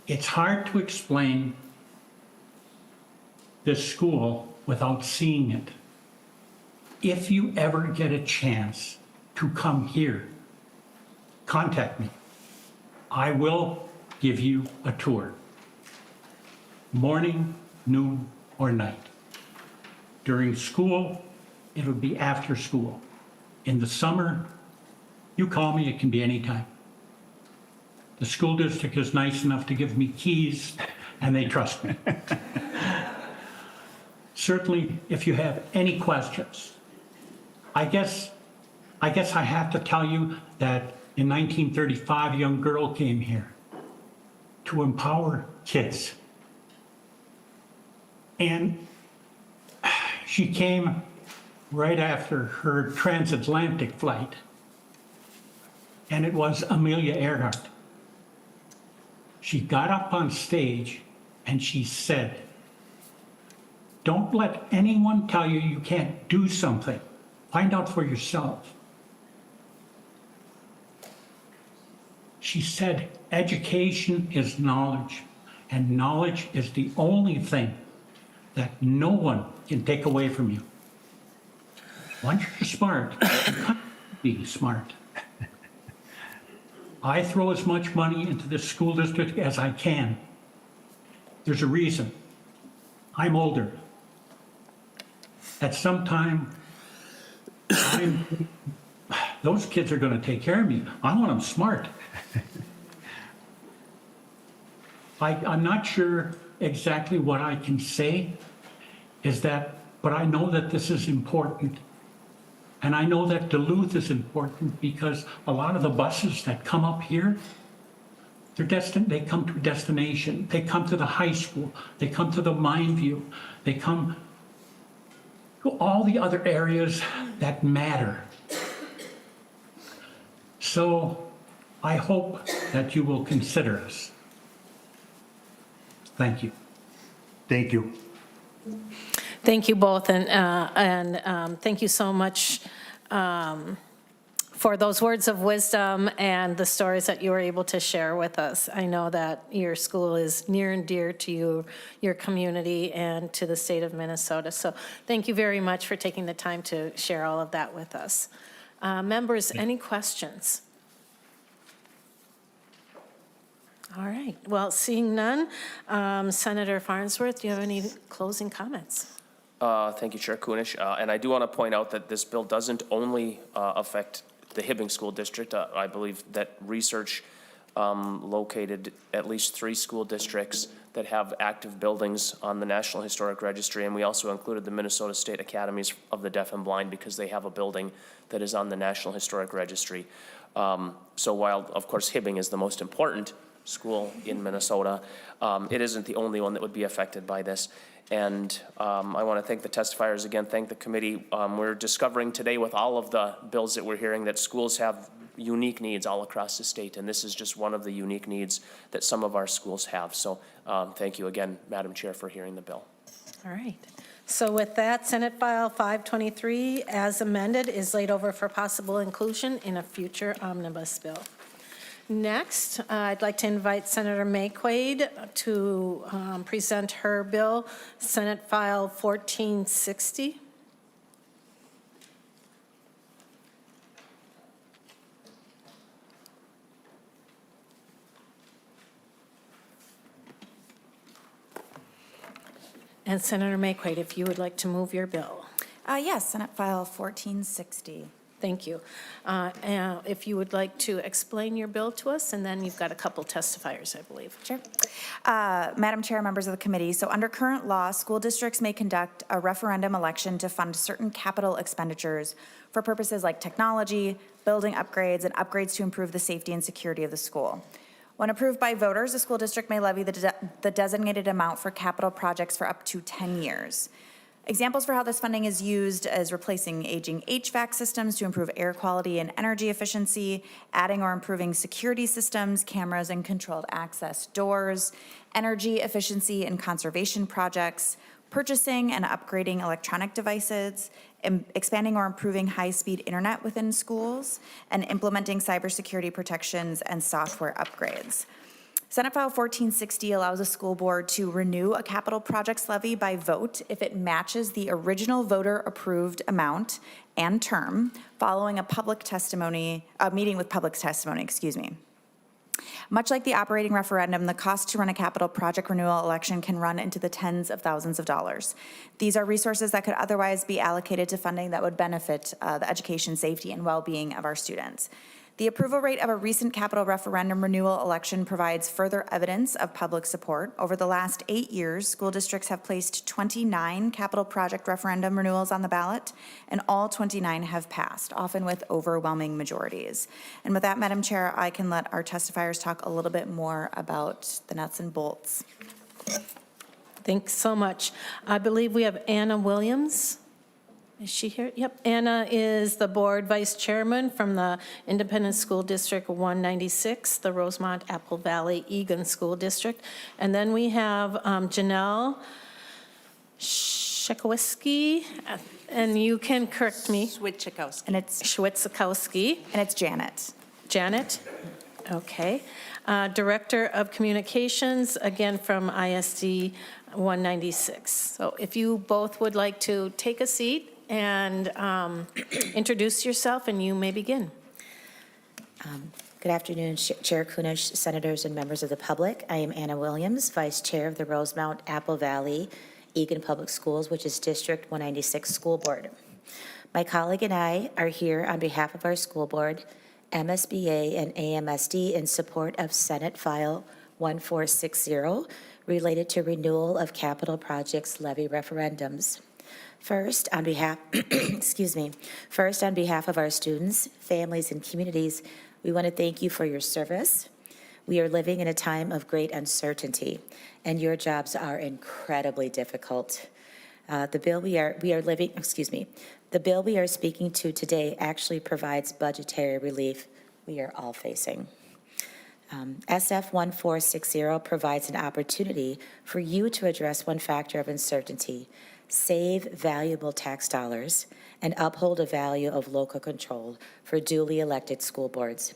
It's hard to explain this school without seeing it. If you ever get a chance to come here, contact me. I will give you a tour. Morning, noon, or night. During school, it'll be after school. In the summer, you call me, it can be anytime. The school district is nice enough to give me keys, and they trust me. Certainly, if you have any questions, I guess I have to tell you that in 1935, a young girl came here to empower kids. And she came right after her transatlantic flight, and it was Amelia Earhart. She got up on stage and she said, "Don't let anyone tell you you can't do something. Find out for yourself." She said, education is knowledge, and knowledge is the only thing that no one can take away from you. Once you're smart, you can't be smart. I throw as much money into this school district as I can. There's a reason. I'm older. At some time, those kids are going to take care of me. I want them smart. I'm not sure exactly what I can say but I know that this is important. And I know that Duluth is important because a lot of the buses that come up here, they come to a destination. They come to the high school. They come to the Mine View. They come to all the other areas that matter. So I hope that you will consider us. Thank you. Thank you. Thank you both, and thank you so much for those words of wisdom and the stories that you were able to share with us. I know that your school is near and dear to you, your community, and to the state of Minnesota. So thank you very much for taking the time to share all of that with us. Members, any questions? All right. Well, seeing none, Senator Farnsworth, do you have any closing comments? Thank you, Chair Kunish. And I do want to point out that this bill doesn't only affect the Hibbing School District. I believe that research located at least 3 school districts that have active buildings on the National Historic Registry, and we also included the Minnesota State Academies of the Deaf and Blind because they have a building that is on the National Historic Registry. So while, of course, Hibbing is the most important school in Minnesota, it isn't the only one that would be affected by this. And I want to thank the testifiers again, thank the committee. We're discovering today with all of the bills that we're hearing that schools have unique needs all across the state, and this is just one of the unique needs that some of our schools have. So thank you again, Madam Chair, for hearing the bill. All right. So with that, Senate File 523, as amended, is laid over for possible inclusion in a future omnibus bill. Next, I'd like to invite Senator Maye Quade to present her bill, Senate File 1460. And Senator Maye Quade, if you would like to move your bill. Yes, Senate File 1460. Thank you. And if you would like to explain your bill to us, and then you've got a couple testifiers, I believe. Sure. Madam Chair, members of the committee, so under current law, school districts may conduct a referendum election to fund certain capital expenditures for purposes like technology, building upgrades, and upgrades to improve the safety and security of the school. When approved by voters, the school district may levy the designated amount for capital projects for up to 10 years. Examples for how this funding is used is replacing aging HVAC systems to improve air quality and energy efficiency, adding or improving security systems, cameras, and controlled access doors, energy efficiency and conservation projects, purchasing and upgrading electronic devices, expanding or improving high-speed internet within schools, and implementing cybersecurity protections and software upgrades. Senate File 1460 allows a school board to renew a capital projects levy by vote if it matches the original voter-approved amount and term following a meeting with public testimony, Much like the operating referendum, the cost to run a capital project renewal election can run into the tens of thousands of dollars. These are resources that could otherwise be allocated to funding that would benefit the education, safety, and well-being of our students. The approval rate of a recent capital referendum renewal election provides further evidence of public support. Over the last 8 years, school districts have placed 29 capital project referendum renewals on the ballot, and all 29 have passed, often with overwhelming majorities. And with that, Madam Chair, I can let our testifiers talk a little bit more about the nuts and bolts. Thanks so much. I believe we have Anna Williams. Is she here? Yep. Anna is the board vice chairman from the Independent School District 196, the Rosemont Apple Valley Egan School District. And then we have Janelle Shekowski, and you can correct me. Schwitzikowski. And it's Schwitzikowski. And it's Janet. Janet? Okay. Director of Communications, again from ISD 196. So if you both would like to take a seat and introduce yourself, and you may begin. Good afternoon, Chair Kunish, senators, and members of the public. I am Anna Williams, Vice Chair of the Rosemount Apple Valley Egan Public Schools, which is District 196 School Board. My colleague and I are here on behalf of our school board, MSBA and AMSD, in support of Senate File 1460 related to renewal of capital projects levy referendums. First, on behalf, First, on behalf of our students, families, and communities, we want to thank you for your service. We are living in a time of great uncertainty, and your jobs are incredibly difficult. The bill we are speaking to today actually provides budgetary relief we are all facing. SF 1460 provides an opportunity for you to address one factor of uncertainty, save valuable tax dollars, and uphold a value of local control for duly elected school boards.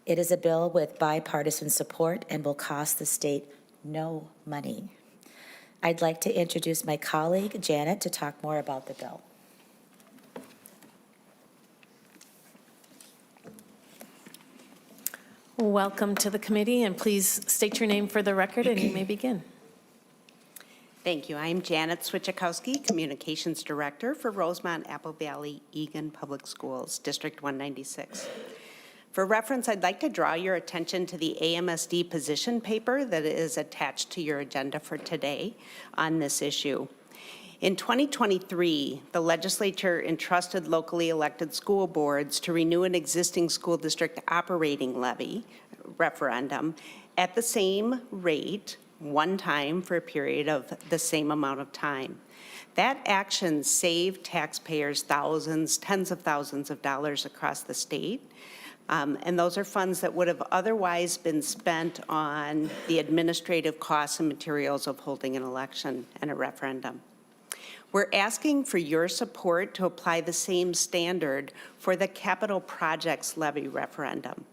It is a bill with bipartisan support and will cost the state no money. I'd like to introduce my colleague, Janet, to talk more about the bill. Welcome to the committee, and please state your name for the record, and you may begin. Thank you. I am Janet Schwitzikowski, Communications Director for Rosemont Apple Valley Egan Public Schools, District 196. For reference, I'd like to draw your attention to the AMSD position paper that is attached to your agenda for today on this issue. In 2023, the legislature entrusted locally elected school boards to renew an existing school district operating levy referendum at the same rate, one time for a period of the same amount of time. That action saved taxpayers thousands, tens of thousands of dollars across the state. And those are funds that would have otherwise been spent on the administrative costs and materials of holding an election and a referendum. We're asking for your support to apply the same standard for the capital projects levy referendum.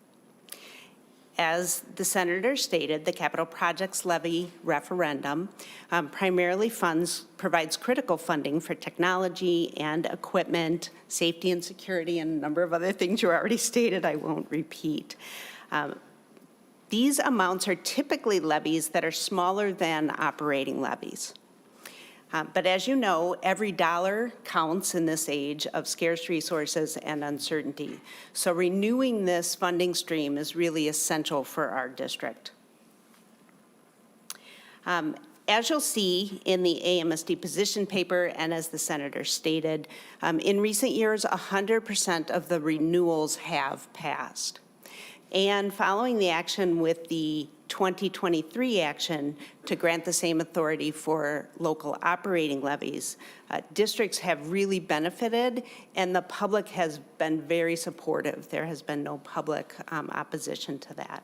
As the senator stated, the capital projects levy referendum primarily provides critical funding for technology and equipment, safety and security, and a number of other things you already stated I won't repeat. These amounts are typically levies that are smaller than operating levies. But as you know, every dollar counts in this age of scarce resources and uncertainty. So renewing this funding stream is really essential for our district. As you'll see in the AMSD position paper, and as the senator stated, in recent years, 100% of the renewals have passed. And following the action with the 2023 action to grant the same authority for local operating levies, districts have really benefited, and the public has been very supportive. There has been no public opposition to that.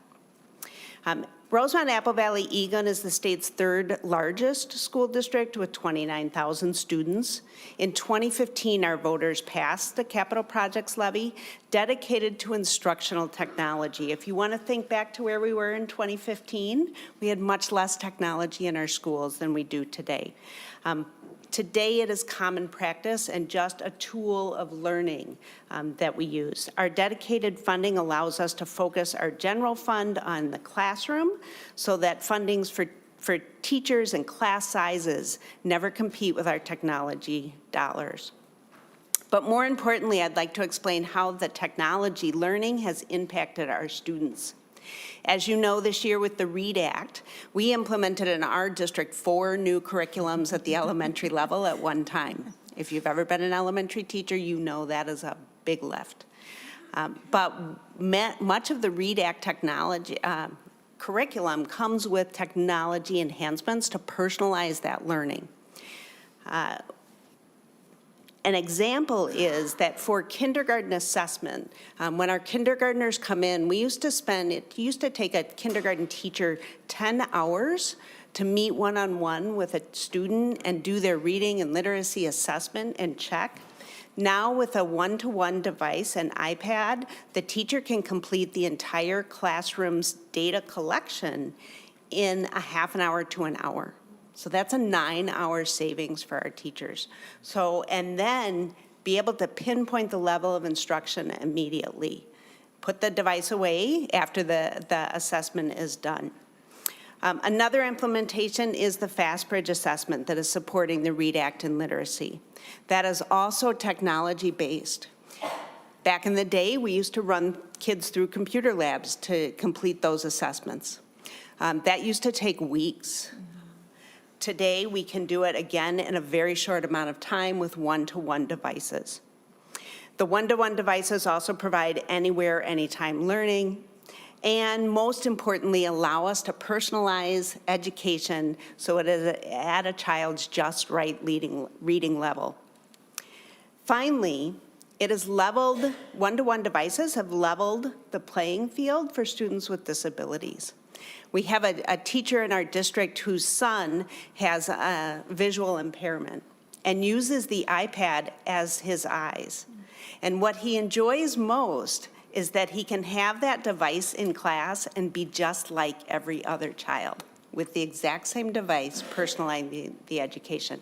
Rosemont Apple Valley Egan is the state's third largest school district with 29,000 students. In 2015, our voters passed the capital projects levy dedicated to instructional technology. If you want to think back to where we were in 2015, we had much less technology in our schools than we do today. Today, it is common practice and just a tool of learning that we use. Our dedicated funding allows us to focus our general fund on the classroom so that fundings for teachers and class sizes never compete with our technology dollars. But more importantly, I'd like to explain how the technology learning has impacted our students. As you know, this year with the READ Act, we implemented in our district 4 new curriculums at the elementary level at one time. If you've ever been an elementary teacher, you know that is a big lift. But much of the READ Act technology curriculum comes with technology enhancements to personalize that learning. An example is that for kindergarten assessment, when our kindergartners come in, it used to take a kindergarten teacher 10 hours to meet one-on-one with a student and do their reading and literacy assessment and check. Now with a one-to-one device, an iPad, the teacher can complete the entire classroom's data collection in a half an hour to an hour. So that's a 9-hour savings for our teachers. And then be able to pinpoint the level of instruction immediately. Put the device away after the assessment is done. Another implementation is the FastBridge assessment that is supporting the READ Act and literacy. That is also technology-based. Back in the day, we used to run kids through computer labs to complete those assessments. That used to take weeks. Today, we can do it again in a very short amount of time with one-to-one devices. The one-to-one devices also provide anywhere, anytime learning, and most importantly, allow us to personalize education so it is at a child's just right reading level. Finally, it is leveled, one-to-one devices have leveled the playing field for students with disabilities. We have a teacher in our district whose son has a visual impairment and uses the iPad as his eyes. And what he enjoys most is that he can have that device in class and be just like every other child with the exact same device personalizing the education.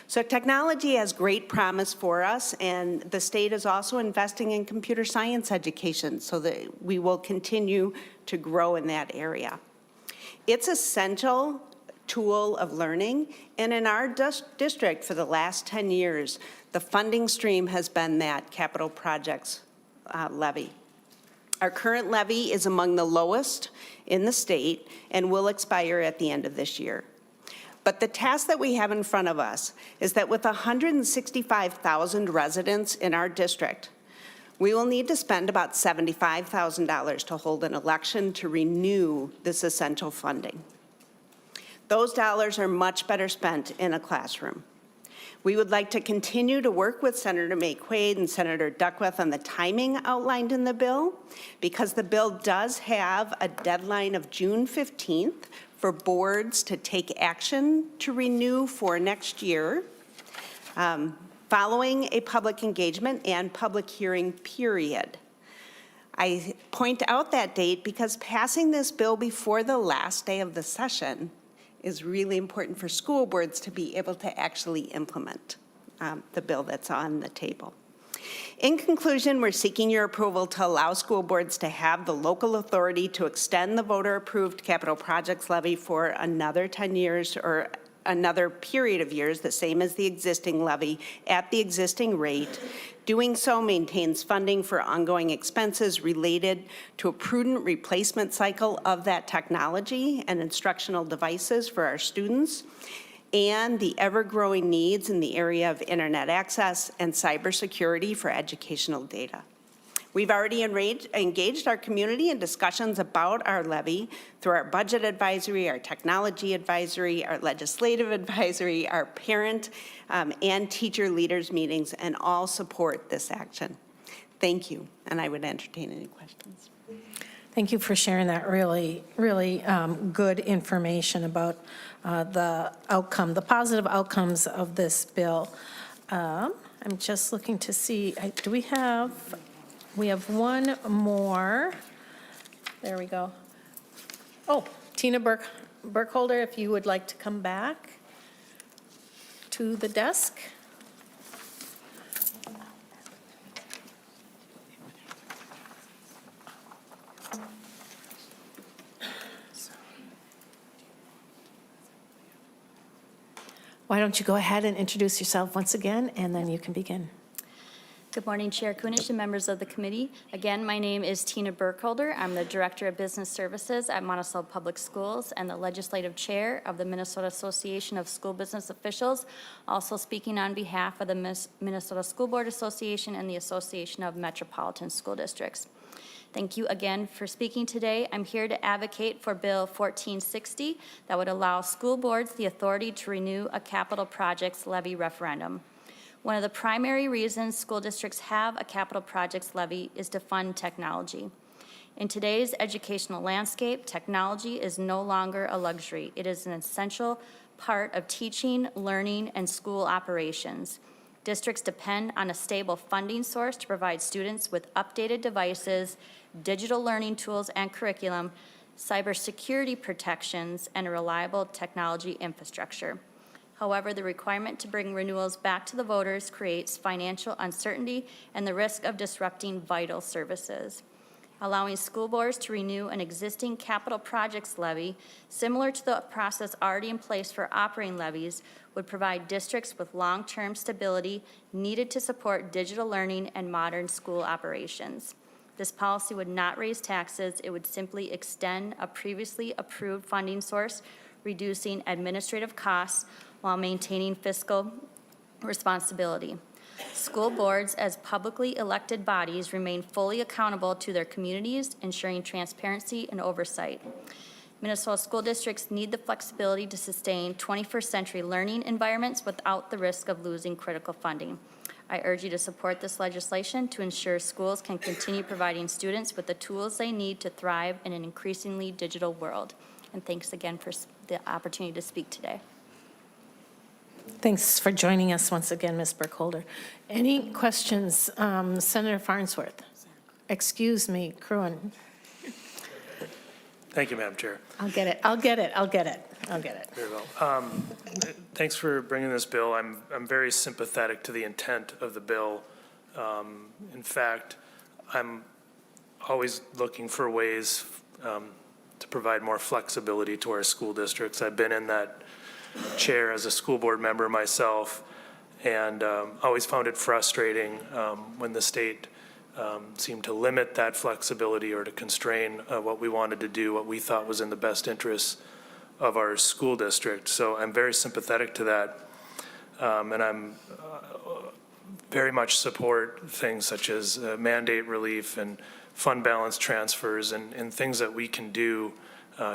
So technology has great promise for us, and the state is also investing in computer science education so that we will continue to grow in that area. It's an essential tool of learning, and in our district for the last 10 years, the funding stream has been that capital projects levy. Our current levy is among the lowest in the state and will expire at the end of this year. But the task that we have in front of us is that with 165,000 residents in our district, we will need to spend about $75,000 to hold an election to renew this essential funding. Those dollars are much better spent in a classroom. We would like to continue to work with Senator Maye Quade and Senator Duckworth on the timing outlined in the bill, because the bill does have a deadline of June 15th for boards to take action to renew for next year, following a public engagement and public hearing period. I point out that date because passing this bill before the last day of the session is really important for school boards to be able to actually implement the bill that's on the table. In conclusion, we're seeking your approval to allow school boards to have the local authority to extend the voter-approved capital projects levy for another 10 years or another period of years, the same as the existing levy, at the existing rate. Doing so maintains funding for ongoing expenses related to a prudent replacement cycle of that technology and instructional devices for our students, and the ever-growing needs in the area of internet access and cybersecurity for educational data. We've already engaged our community in discussions about our levy through our budget advisory, our technology advisory, our legislative advisory, our parent and teacher leaders meetings, and all support this action. Thank you, and I would entertain any questions. Thank you for sharing that really, really good information about the outcome, the positive outcomes of this bill. I'm just looking to see, we have one more. There we go. Oh, Tina Burkholder, if you would like to come back to the desk. Why don't you go ahead and introduce yourself once again, and then you can begin. Good morning, Chair Kunish and members of the committee. Again, my name is Tina Burkholder. I'm the Director of Business Services at Monticello Public Schools and the Legislative Chair of the Minnesota Association of School Business Officials, also speaking on behalf of the Minnesota School Board Association and the Association of Metropolitan School Districts. Thank you again for speaking today. I'm here to advocate for Bill 1460 that would allow school boards the authority to renew a capital projects levy referendum. One of the primary reasons school districts have a capital projects levy is to fund technology. In today's educational landscape, technology is no longer a luxury. It is an essential part of teaching, learning, and school operations. Districts depend on a stable funding source to provide students with updated devices, digital learning tools and curriculum, cybersecurity protections, and a reliable technology infrastructure. However, the requirement to bring renewals back to the voters creates financial uncertainty and the risk of disrupting vital services. Allowing school boards to renew an existing capital projects levy, similar to the process already in place for operating levies, would provide districts with long-term stability needed to support digital learning and modern school operations. This policy would not raise taxes. It would simply extend a previously approved funding source, reducing administrative costs while maintaining fiscal responsibility. School boards, as publicly elected bodies, remain fully accountable to their communities, ensuring transparency and oversight. Minnesota school districts need the flexibility to sustain 21st century learning environments without the risk of losing critical funding. I urge you to support this legislation to ensure schools can continue providing students with the tools they need to thrive in an increasingly digital world. And thanks again for the opportunity to speak today. Thanks for joining us once again, Ms. Burkholder. Any questions? Senator Farnsworth. Excuse me, Cruan. Thank you, Madam Chair. I'll get it. Very well. Thanks for bringing this bill. I'm very sympathetic to the intent of the bill. In fact, I'm always looking for ways to provide more flexibility to our school districts. I've been in that chair as a school board member myself, and always found it frustrating when the state seemed to limit that flexibility or to constrain what we wanted to do, what we thought was in the best interests of our school district. So I'm very sympathetic to that, and I'm very much support things such as mandate relief and fund balance transfers and things that we can do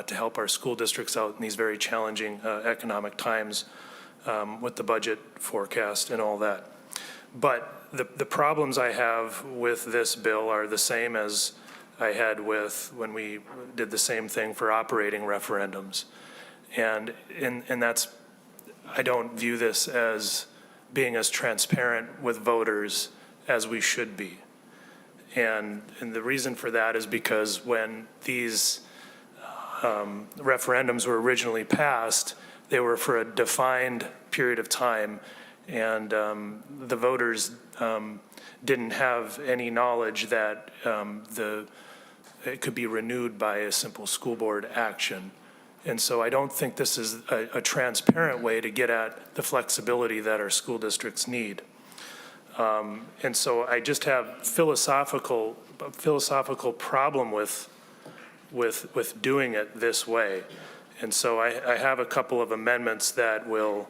to help our school districts out in these very challenging economic times with the budget forecast and all that. But the problems I have with this bill are the same as I had with when we did the same thing for operating referendums. And that's, I don't view this as being as transparent with voters as we should be. And the reason for that is because when these referendums were originally passed, they were for a defined period of time, and the voters didn't have any knowledge that it could be renewed by a simple school board action. And so I don't think this is a transparent way to get at the flexibility that our school districts need. And so I just have philosophical problem with doing it this way. And so I have a couple of amendments that will,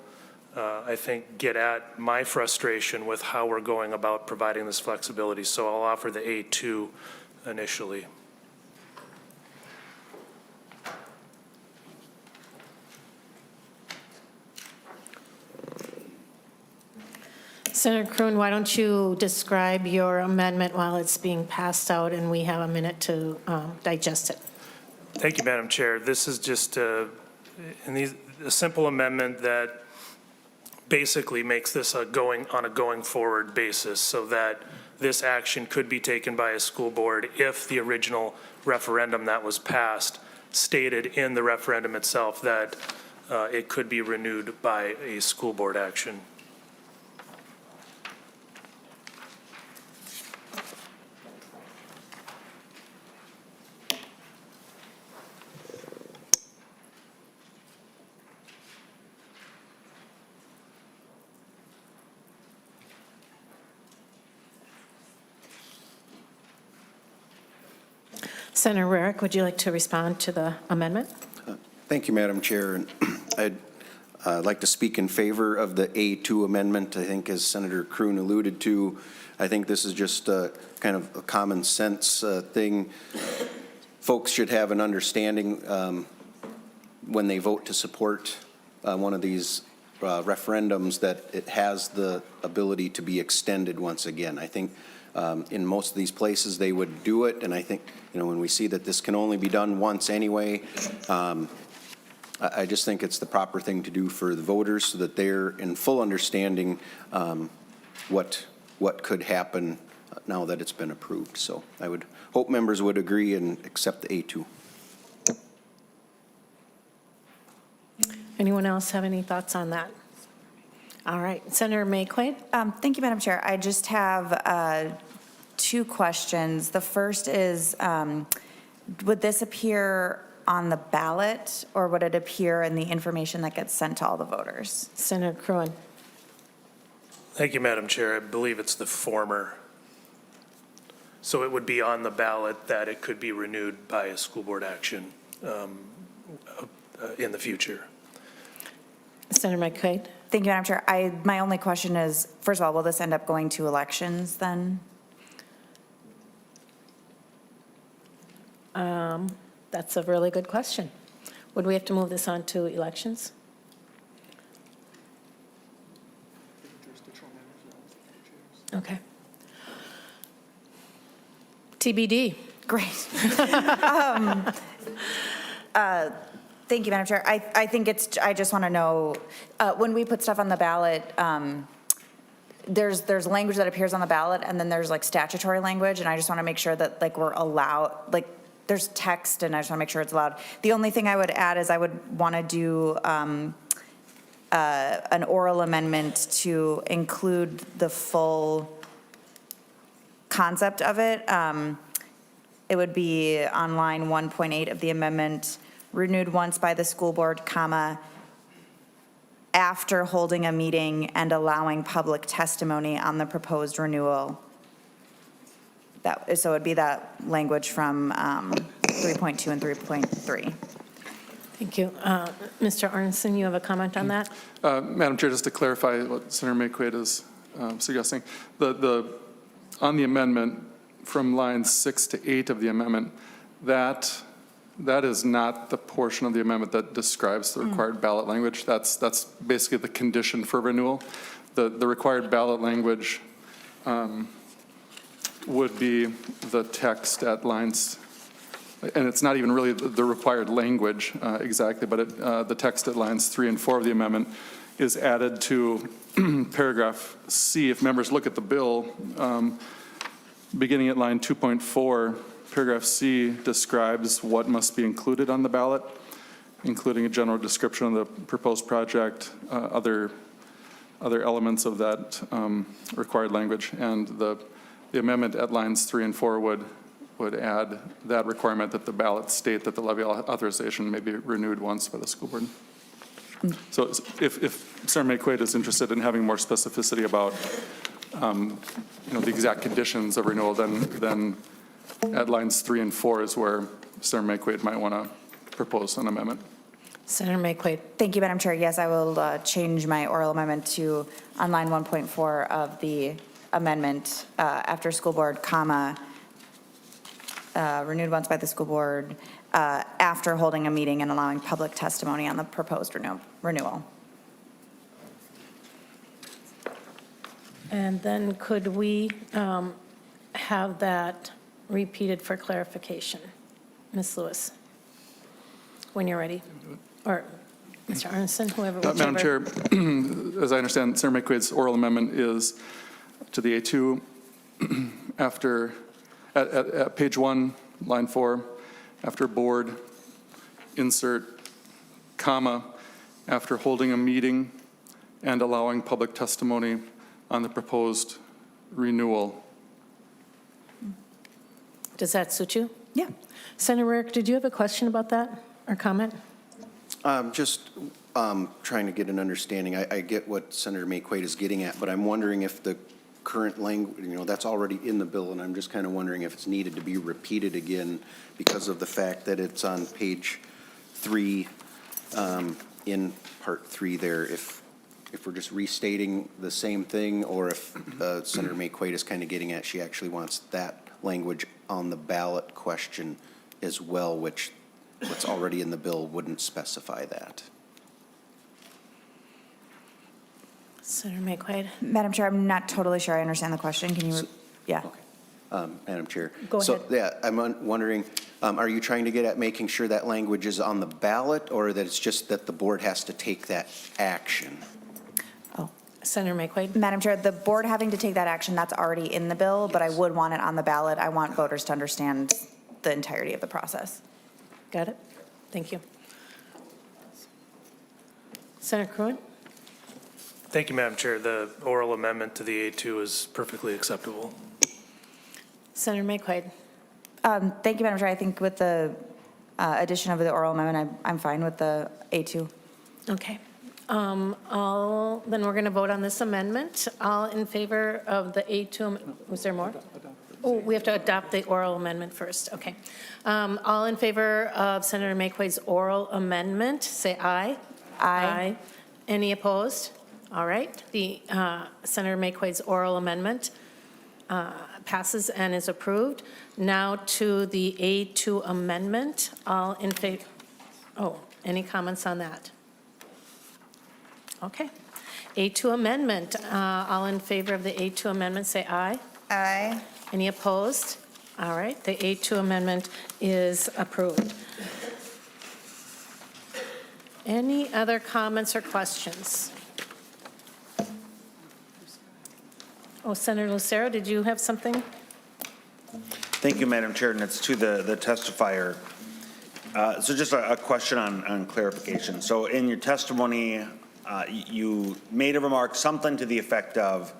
I think, get at my frustration with how we're going about providing this flexibility. So I'll offer the A2 initially. Senator Kroon, why don't you describe your amendment while it's being passed out and we have a minute to digest it? Thank you, Madam Chair. This is just a simple amendment that basically makes this on a going forward basis so that this action could be taken by a school board if the original referendum that was passed stated in the referendum itself that it could be renewed by a school board action. Senator Rarick, would you like to respond to the amendment? Thank you, Madam Chair. And I'd like to speak in favor of the A2 amendment. I think, as Senator Kroon alluded to, I think this is just kind of a common sense thing. Folks should have an understanding when they vote to support one of these referendums that it has the ability to be extended once again. I think in most of these places they would do it, and I think, you know, when we see that this can only be done once anyway, I just think it's the proper thing to do for the voters so that they're in full understanding what could happen now that it's been approved. So I would hope members would agree and accept the A2. Anyone else have any thoughts on that? All right, Senator Maye Quade. Thank you, Madam Chair. I just have 2 questions. The first is, would this appear on the ballot, or would it appear in the information that gets sent to all the voters? Senator Kroon. Thank you, Madam Chair. I believe it's the former. So it would be on the ballot that it could be renewed by a school board action in the future. Senator Maye Quade. Thank you, Madam Chair. My only question is, first of all, will this end up going to elections then? That's a really good question. Would we have to move this on to elections? Okay. TBD. Great. Thank you, Madam Chair. I think I just want to know, when we put stuff on the ballot, there's language that appears on the ballot, and then there's like statutory language, and I just want to make sure that like we're allowed, like there's text, and I just want to make sure it's allowed. The only thing I would add is I would want to do an oral amendment to include the full concept of it. It would be on line 1.8 of the amendment, renewed once by the school board, comma, after holding a meeting and allowing public testimony on the proposed renewal. So it'd be that language from 3.2 and 3.3. Thank you. Mr. Arneson, you have a comment on that? Madam Chair, just to clarify what Senator Maye Quade is suggesting, on the amendment from lines 6 to 8 of the amendment, that is not the portion of the amendment that describes the required ballot language. That's basically the condition for renewal. The required ballot language would be the text at lines, and it's not even really the required language exactly, but the text at lines 3 and 4 of the amendment is added to paragraph C. If members look at the bill, beginning at line 2.4, paragraph C describes what must be included on the ballot, including a general description of the proposed project, other elements of that required language, and the amendment at lines 3 and 4 would add that requirement that the ballot state that the levy authorization may be renewed once by the school board. So if Senator Maye Quade is interested in having more specificity about the exact conditions of renewal, then at lines 3 and 4 is where Senator Maye Quade might want to propose an amendment. Senator Maye Quade. Thank you, Madam Chair. Yes, I will change my oral amendment to on line 1.4 of the amendment, after school board, comma, renewed once by the school board, after holding a meeting and allowing public testimony on the proposed renewal. And then could we have that repeated for clarification? Ms. Lewis, when you're ready. Or Mr. Arneson, whoever. Madam whichever. Chair, as I understand, Senator Maye Quade's oral amendment is to the A2 after, at page 1, line 4, after board, insert, comma, after holding a meeting and allowing public testimony on the proposed renewal. Does that suit you? Yeah. Senator Rick, did you have a question about that or comment? Just trying to get an understanding. I get what Senator Maye Quade is getting at, but I'm wondering if the current language, that's already in the bill, and I'm just kind of wondering if it's needed to be repeated again because of the fact that it's on page 3, in part 3 there, if we're just restating the same thing, or if Senator Maye Quade is kind of getting at, she actually wants that language on the ballot question as well, which what's already in the bill wouldn't specify that. Senator Maye Quade. Madam Chair, I'm not totally sure I understand the question. Can you, yeah. Madam Chair. Go ahead. So, yeah, I'm wondering, are you trying to get at making sure that language is on the ballot, or that it's just that the board has to take that action? Senator Maye Quade. Madam Chair, the board having to take that action, that's already in the bill, but I would want it on the ballot. I want voters to understand the entirety of the process. Got it? Thank you. Senator Cruin. Thank you, Madam Chair. The oral amendment to the A2 is perfectly acceptable. Senator Maye Quade. Thank you, Madam Chair. I think with the addition of the oral amendment, I'm fine with the A2. Okay. Then we're going to vote on this amendment. All in favor of the A2, was there more? Oh, we have to adopt the oral amendment first, okay. All in favor of Senator Maye Quade's oral amendment, say aye. Aye. Any opposed? All right, the Senator Maye Quade's oral amendment passes and is approved. Now to the A2 amendment, all in favor, any comments on that? Okay. A2 amendment, all in favor of the A2 amendment, say aye. Aye. Any opposed? All right, the A2 amendment is approved. Any other comments or questions? Senator Lucero, did you have something? Thank you, Madam Chair, and it's to the testifier. So just a question on clarification. So in your testimony, you made a remark, something to the effect of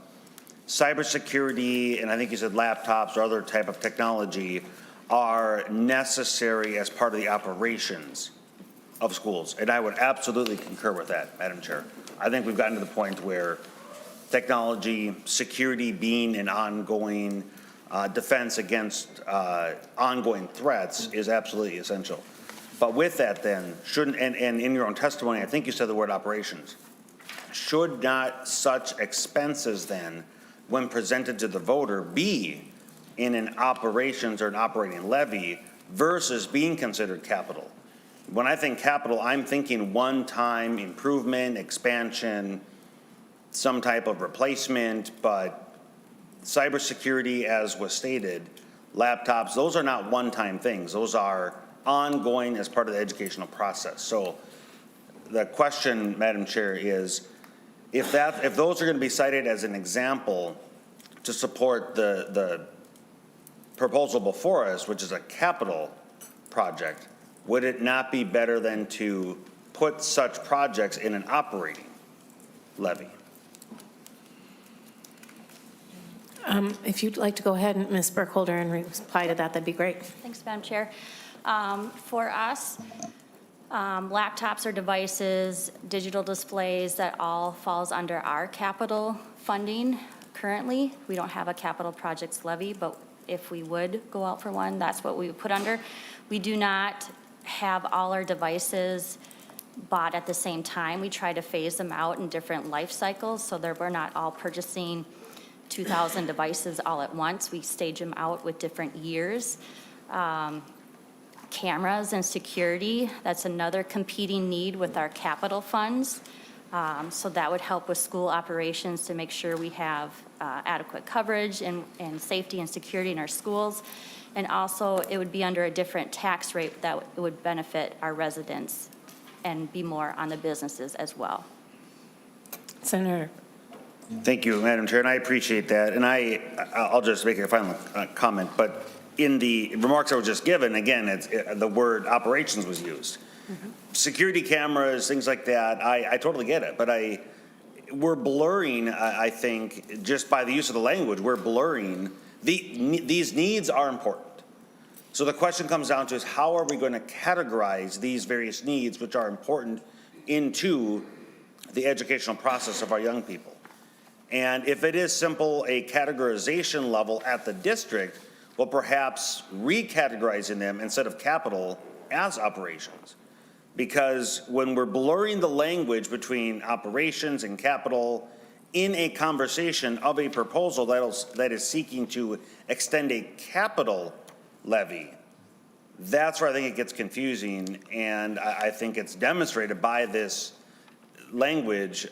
cybersecurity, and I think you said laptops or other type of technology are necessary as part of the operations of schools. And I would absolutely concur with that, Madam Chair. I think we've gotten to the point where technology, security being an ongoing defense against ongoing threats is absolutely essential. But with that then, shouldn't, and in your own testimony, I think you said the word operations. Should not such expenses then, when presented to the voter, be in an operations or an operating levy versus being considered capital? When I think capital, I'm thinking one-time improvement, expansion, some type of replacement, but cybersecurity, as was stated, laptops, those are not one-time things. Those are ongoing as part of the educational process. So the question, Madam Chair, is if those are going to be cited as an example to support the proposal before us, which is a capital project, would it not be better than to put such projects in an operating levy? If you'd like to go ahead, and Ms. Burkholder, and reply to that, that'd be great. Thanks, Madam Chair. For us, laptops or devices, digital displays, that all falls under our capital funding currently. We don't have a capital projects levy, but if we would go out for one, that's what we would put under. We do not have all our devices bought at the same time. We try to phase them out in different life cycles so that we're not all purchasing 2,000 devices all at once. We stage them out with different years. Cameras and security, that's another competing need with our capital funds. So that would help with school operations to make sure we have adequate coverage and safety and security in our schools. And also, it would be under a different tax rate that would benefit our residents and be more on the businesses as well. Senator. Thank you, Madam Chair, and I appreciate that. And I'll just make a final comment, but in the remarks I was just given, again, the word operations was used. Security cameras, things like that, I totally get it, but we're blurring, I think, just by the use of the language, we're blurring. These needs are important. So the question comes down to is how are we going to categorize these various needs, which are important, into the educational process of our young people? And if it is simple, a categorization level at the district, well, perhaps recategorizing them instead of capital as operations. Because when we're blurring the language between operations and capital in a conversation of a proposal that is seeking to extend a capital levy, that's where I think it gets confusing, and I think it's demonstrated by this language,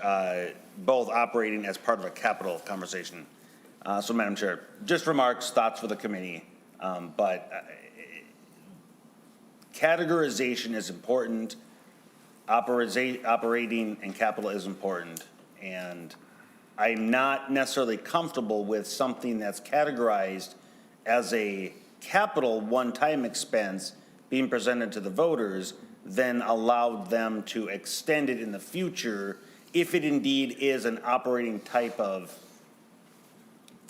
both operating as part of a capital conversation. So, Madam Chair, just remarks, thoughts for the committee, but categorization is important, operating and capital is important, and I'm not necessarily comfortable with something that's categorized as a capital one-time expense being presented to the voters, then allowed them to extend it in the future if it indeed is an operating type of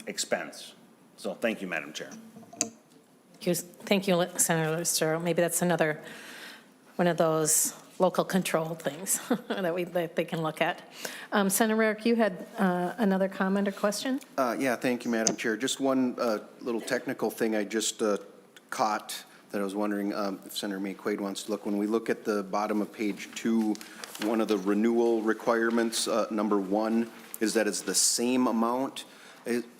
expense. So thank you, Madam Chair. Thank you, Senator Lucero. Maybe that's another one of those local control things that they can look at. Senator Rarick, you had another comment or question? Yeah, thank you, Madam Chair. Just one little technical thing I just caught that I was wondering if Senator Maye Quade wants to look. When we look at the bottom of page 2, one of the renewal requirements, number 1, is that it's the same amount.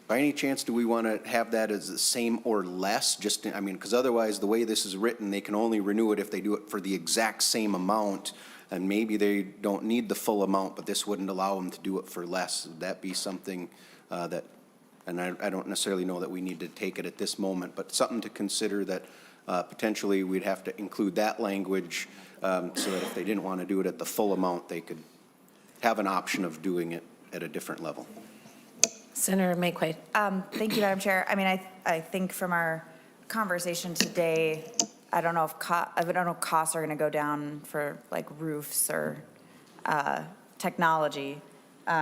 By any chance, do we want to have that as the same or less? Just, I mean, because otherwise, the way this is written, they can only renew it if they do it for the exact same amount, and maybe they don't need the full amount, but this wouldn't allow them to do it for less. Would that be something that, and I don't necessarily know that we need to take it at this moment, but something to consider that potentially we'd have to include that language so that if they didn't want to do it at the full amount, they could have an option of doing it at a different level. Senator Maye Quade. Thank you, Madam Chair. I mean, I think from our conversation today, I don't know if costs are going to go down for like roofs or technology. So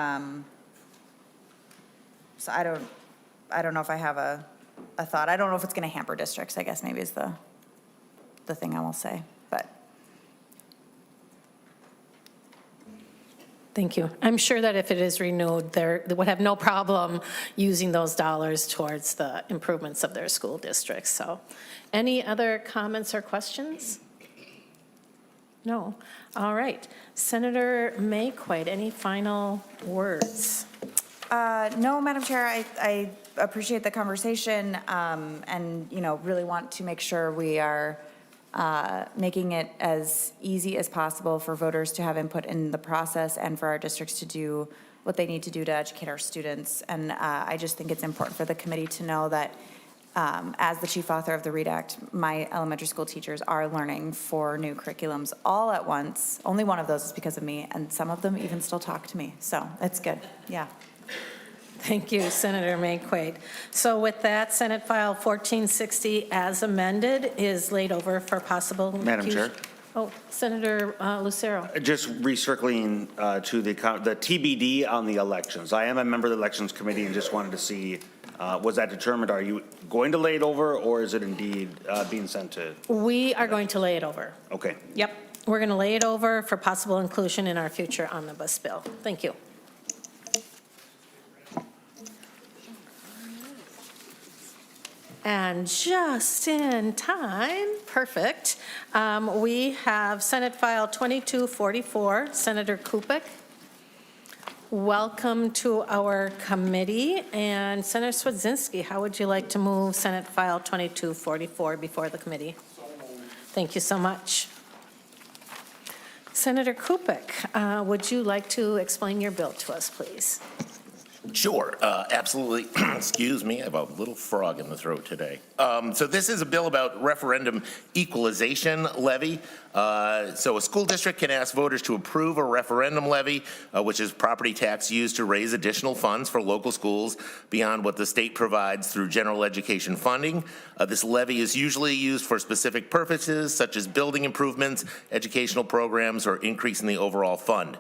I don't know if I have a thought. I don't know if it's going to hamper districts, I guess maybe is the thing I will say, but. Thank you. I'm sure that if it is renewed, they would have no problem using those dollars towards the improvements of their school districts. So any other comments or questions? No. All right. Senator Maye Quade, any final words? No, Madam Chair, I appreciate the conversation and, really want to make sure we are making it as easy as possible for voters to have input in the process and for our districts to do what they need to do to educate our students. And I just think it's important for the committee to know that as the chief author of the READ Act, my elementary school teachers are learning 4 new curriculums all at once. Only one of those is because of me, and some of them even still talk to me. So it's good. Yeah. Thank you, Senator Maye Quade. So with that, Senate File 1460 as amended is laid over for possible. Madam Chair. Oh, Senator Lucero. Just recircling to the TBD on the elections. I am a member of the Elections Committee and just wanted to see, was that determined? Are you going to lay it over, or is it indeed being sent to? We are going to lay it over. Okay. Yep. We're going to lay it over for possible inclusion in our future omnibus bill. Thank you. And just in time, perfect, we have Senate File 2244, Senator Kupec. Welcome to our committee. And Senator Swedzinski, how would you like to move Senate File 2244 before the committee? Thank you so much. Senator Kupec, would you like to explain your bill to us, please? Sure, absolutely. Excuse me, I have a little frog in the throat today. So this is a bill about referendum equalization levy. So a school district can ask voters to approve a referendum levy, which is property tax used to raise additional funds for local schools beyond what the state provides through general education funding. This levy is usually used for specific purposes, such as building improvements, educational programs, or increasing the overall fund.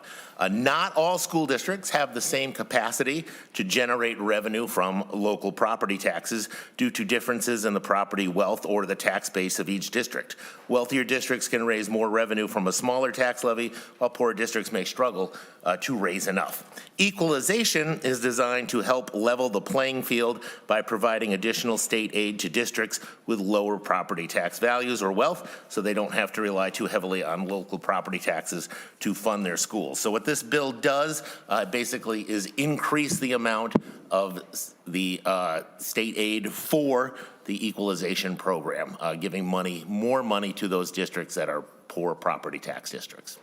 Not all school districts have the same capacity to generate revenue from local property taxes due to differences in the property wealth or the tax base of each district. Wealthier districts can raise more revenue from a smaller tax levy, while poorer districts may struggle to raise enough. Equalization is designed to help level the playing field by providing additional state aid to districts with lower property tax values or wealth, so they don't have to rely too heavily on local property taxes to fund their schools. So what this bill does basically is increase the amount of the state aid for the equalization program, giving more money to those districts that are poor property tax districts.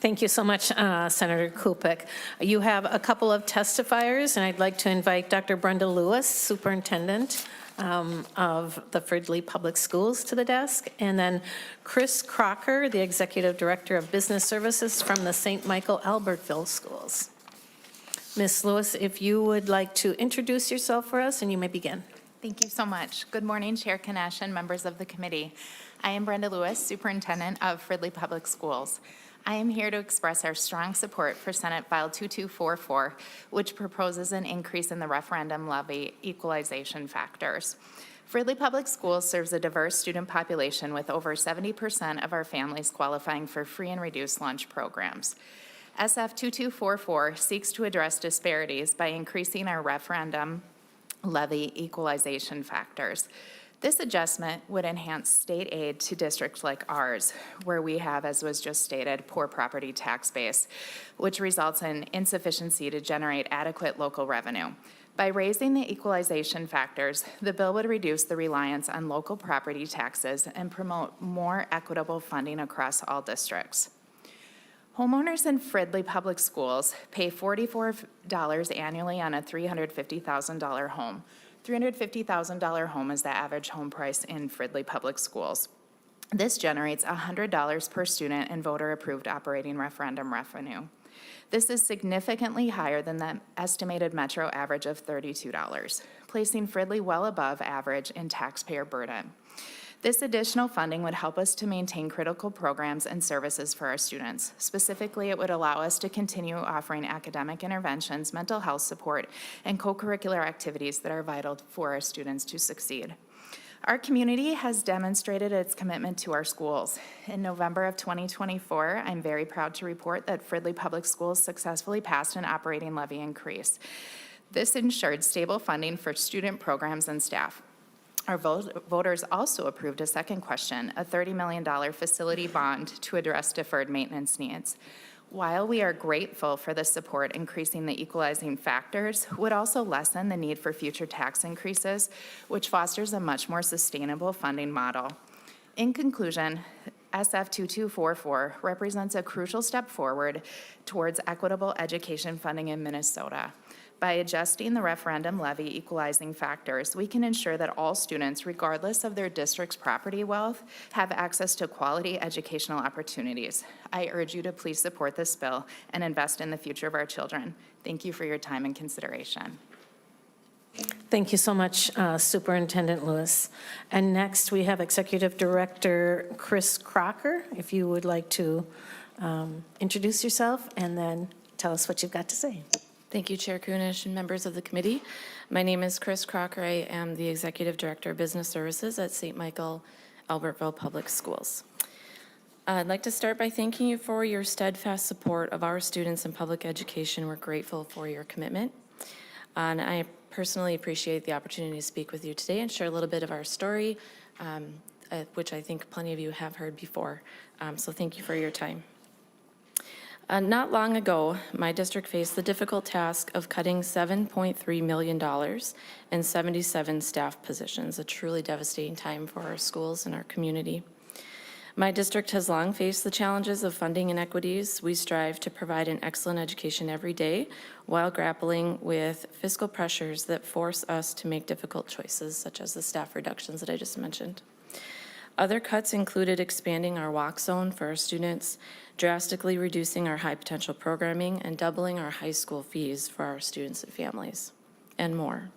Thank you so much, Senator Kupec. You have a couple of testifiers, and I'd like to invite Dr. Brenda Lewis, Superintendent of the Fridley Public Schools, to the desk, and then Chris Crocker, the Executive Director of Business Services from the St. Michael Albertville Schools. Ms. Lewis, if you would like to introduce yourself for us, and you may begin. Thank you so much. Good morning, Chair Kanesh and members of the committee. I am Brenda Lewis, Superintendent of Fridley Public Schools. I am here to express our strong support for Senate File 2244, which proposes an increase in the referendum levy equalization factors. Fridley Public Schools serves a diverse student population with over 70% of our families qualifying for free and reduced lunch programs. SF 2244 seeks to address disparities by increasing our referendum levy equalization factors. This adjustment would enhance state aid to districts like ours, where we have, as was just stated, poor property tax base, which results in insufficiency to generate adequate local revenue. By raising the equalization factors, the bill would reduce the reliance on local property taxes and promote more equitable funding across all districts. Homeowners in Fridley Public Schools pay $44 annually on a $350,000 home. $350,000 home is the average home price in Fridley Public Schools. This generates $100 per student in voter-approved operating referendum revenue. This is significantly higher than the estimated metro average of $32, placing Fridley well above average in taxpayer burden. This additional funding would help us to maintain critical programs and services for our students. Specifically, it would allow us to continue offering academic interventions, mental health support, and co-curricular activities that are vital for our students to succeed. Our community has demonstrated its commitment to our schools. In November of 2024, I'm very proud to report that Fridley Public Schools successfully passed an operating levy increase. This ensured stable funding for student programs and staff. Our voters also approved a second question, a $30 million facility bond to address deferred maintenance needs. While we are grateful for the support, increasing the equalizing factors would also lessen the need for future tax increases, which fosters a much more sustainable funding model. In conclusion, SF 2244 represents a crucial step forward towards equitable education funding in Minnesota. By adjusting the referendum levy equalizing factors, we can ensure that all students, regardless of their district's property wealth, have access to quality educational opportunities. I urge you to please support this bill and invest in the future of our children. Thank you for your time and consideration. Thank you so much, Superintendent Lewis. And next, we have Executive Director Chris Crocker. If you would like to introduce yourself and then tell us what you've got to say. Thank you, Chair Kunish and members of the committee. My name is Chris Crocker. I am the Executive Director of Business Services at St. Michael Albertville Public Schools. I'd like to start by thanking you for your steadfast support of our students in public education. We're grateful for your commitment. And I personally appreciate the opportunity to speak with you today and share a little bit of our story, which I think plenty of you have heard before. So thank you for your time. Not long ago, my district faced the difficult task of cutting $7.3 million and 77 staff positions, a truly devastating time for our schools and our community. My district has long faced the challenges of funding inequities. We strive to provide an excellent education every day while grappling with fiscal pressures that force us to make difficult choices, such as the staff reductions that I just mentioned. Other cuts included expanding our walk zone for our students, drastically reducing our high potential programming, and doubling our high school fees for our students and families, and more.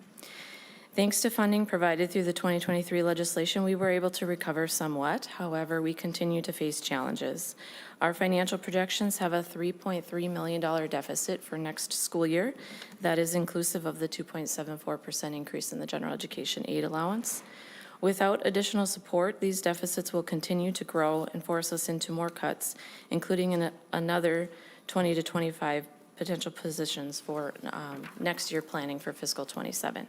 Thanks to funding provided through the 2023 legislation, we were able to recover somewhat. However, we continue to face challenges. Our financial projections have a $3.3 million deficit for next school year. That is inclusive of the 2.74% increase in the general education aid allowance. Without additional support, these deficits will continue to grow and force us into more cuts, including another 20 to 25 potential positions for next year planning for fiscal 27.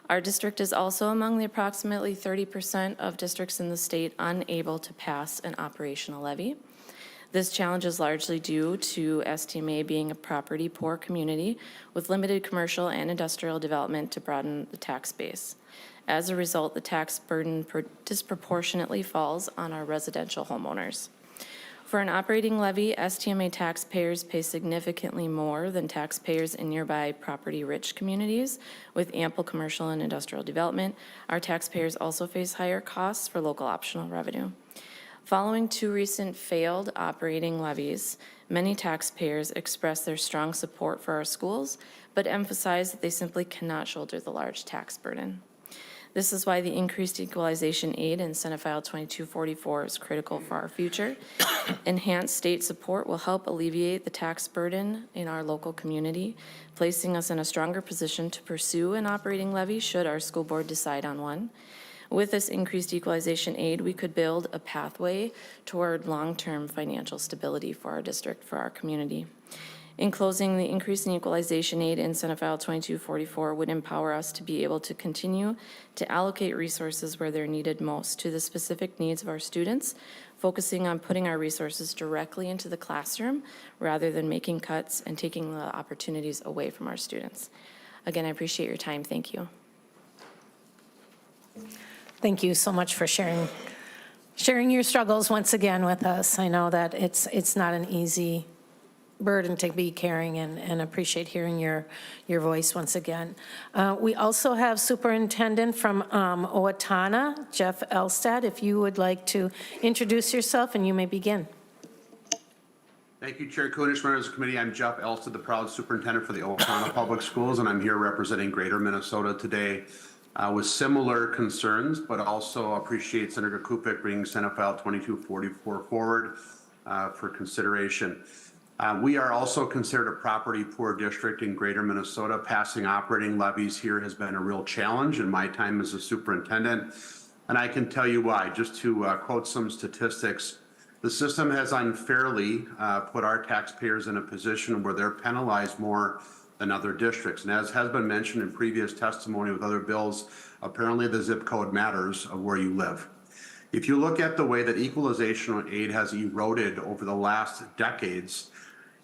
Our district is also among the approximately 30% of districts in the state unable to pass an operational levy. This challenge is largely due to STMA being a property-poor community with limited commercial and industrial development to broaden the tax base. As a result, the tax burden disproportionately falls on our residential homeowners. For an operating levy, STMA taxpayers pay significantly more than taxpayers in nearby property-rich communities with ample commercial and industrial development. Our taxpayers also face higher costs for local optional revenue. Following 2 recent failed operating levies, many taxpayers express their strong support for our schools, but emphasize that they simply cannot shoulder the large tax burden. This is why the increased equalization aid in Senate File 2244 is critical for our future. Enhanced state support will help alleviate the tax burden in our local community, placing us in a stronger position to pursue an operating levy should our school board decide on one. With this increased equalization aid, we could build a pathway toward long-term financial stability for our district, for our community. In closing, the increase in equalization aid in Senate File 2244 would empower us to be able to continue to allocate resources where they're needed most to the specific needs of our students, focusing on putting our resources directly into the classroom rather than making cuts and taking the opportunities away from our students. Again, I appreciate your time. Thank you. Thank you so much for sharing your struggles once again with us. I know that it's not an easy burden to be carrying, and appreciate hearing your voice once again. We also have Superintendent from Owatonna, Jeff Elstad. If you would like to introduce yourself, and you may begin. Thank you, Chair Kunish, members of the committee. I'm Jeff Elstad, the proud superintendent for the Owatonna Public Schools, and I'm here representing Greater Minnesota today with similar concerns, but also appreciate Senator Kupec bringing Senate File 2244 forward for consideration. We are also considered a property-poor district in Greater Minnesota. Passing operating levies here has been a real challenge in my time as a superintendent, and I can tell you why. Just to quote some statistics, the system has unfairly put our taxpayers in a position where they're penalized more than other districts. And as has been mentioned in previous testimony with other bills, apparently the zip code matters of where you live. If you look at the way that equalization aid has eroded over the last decades,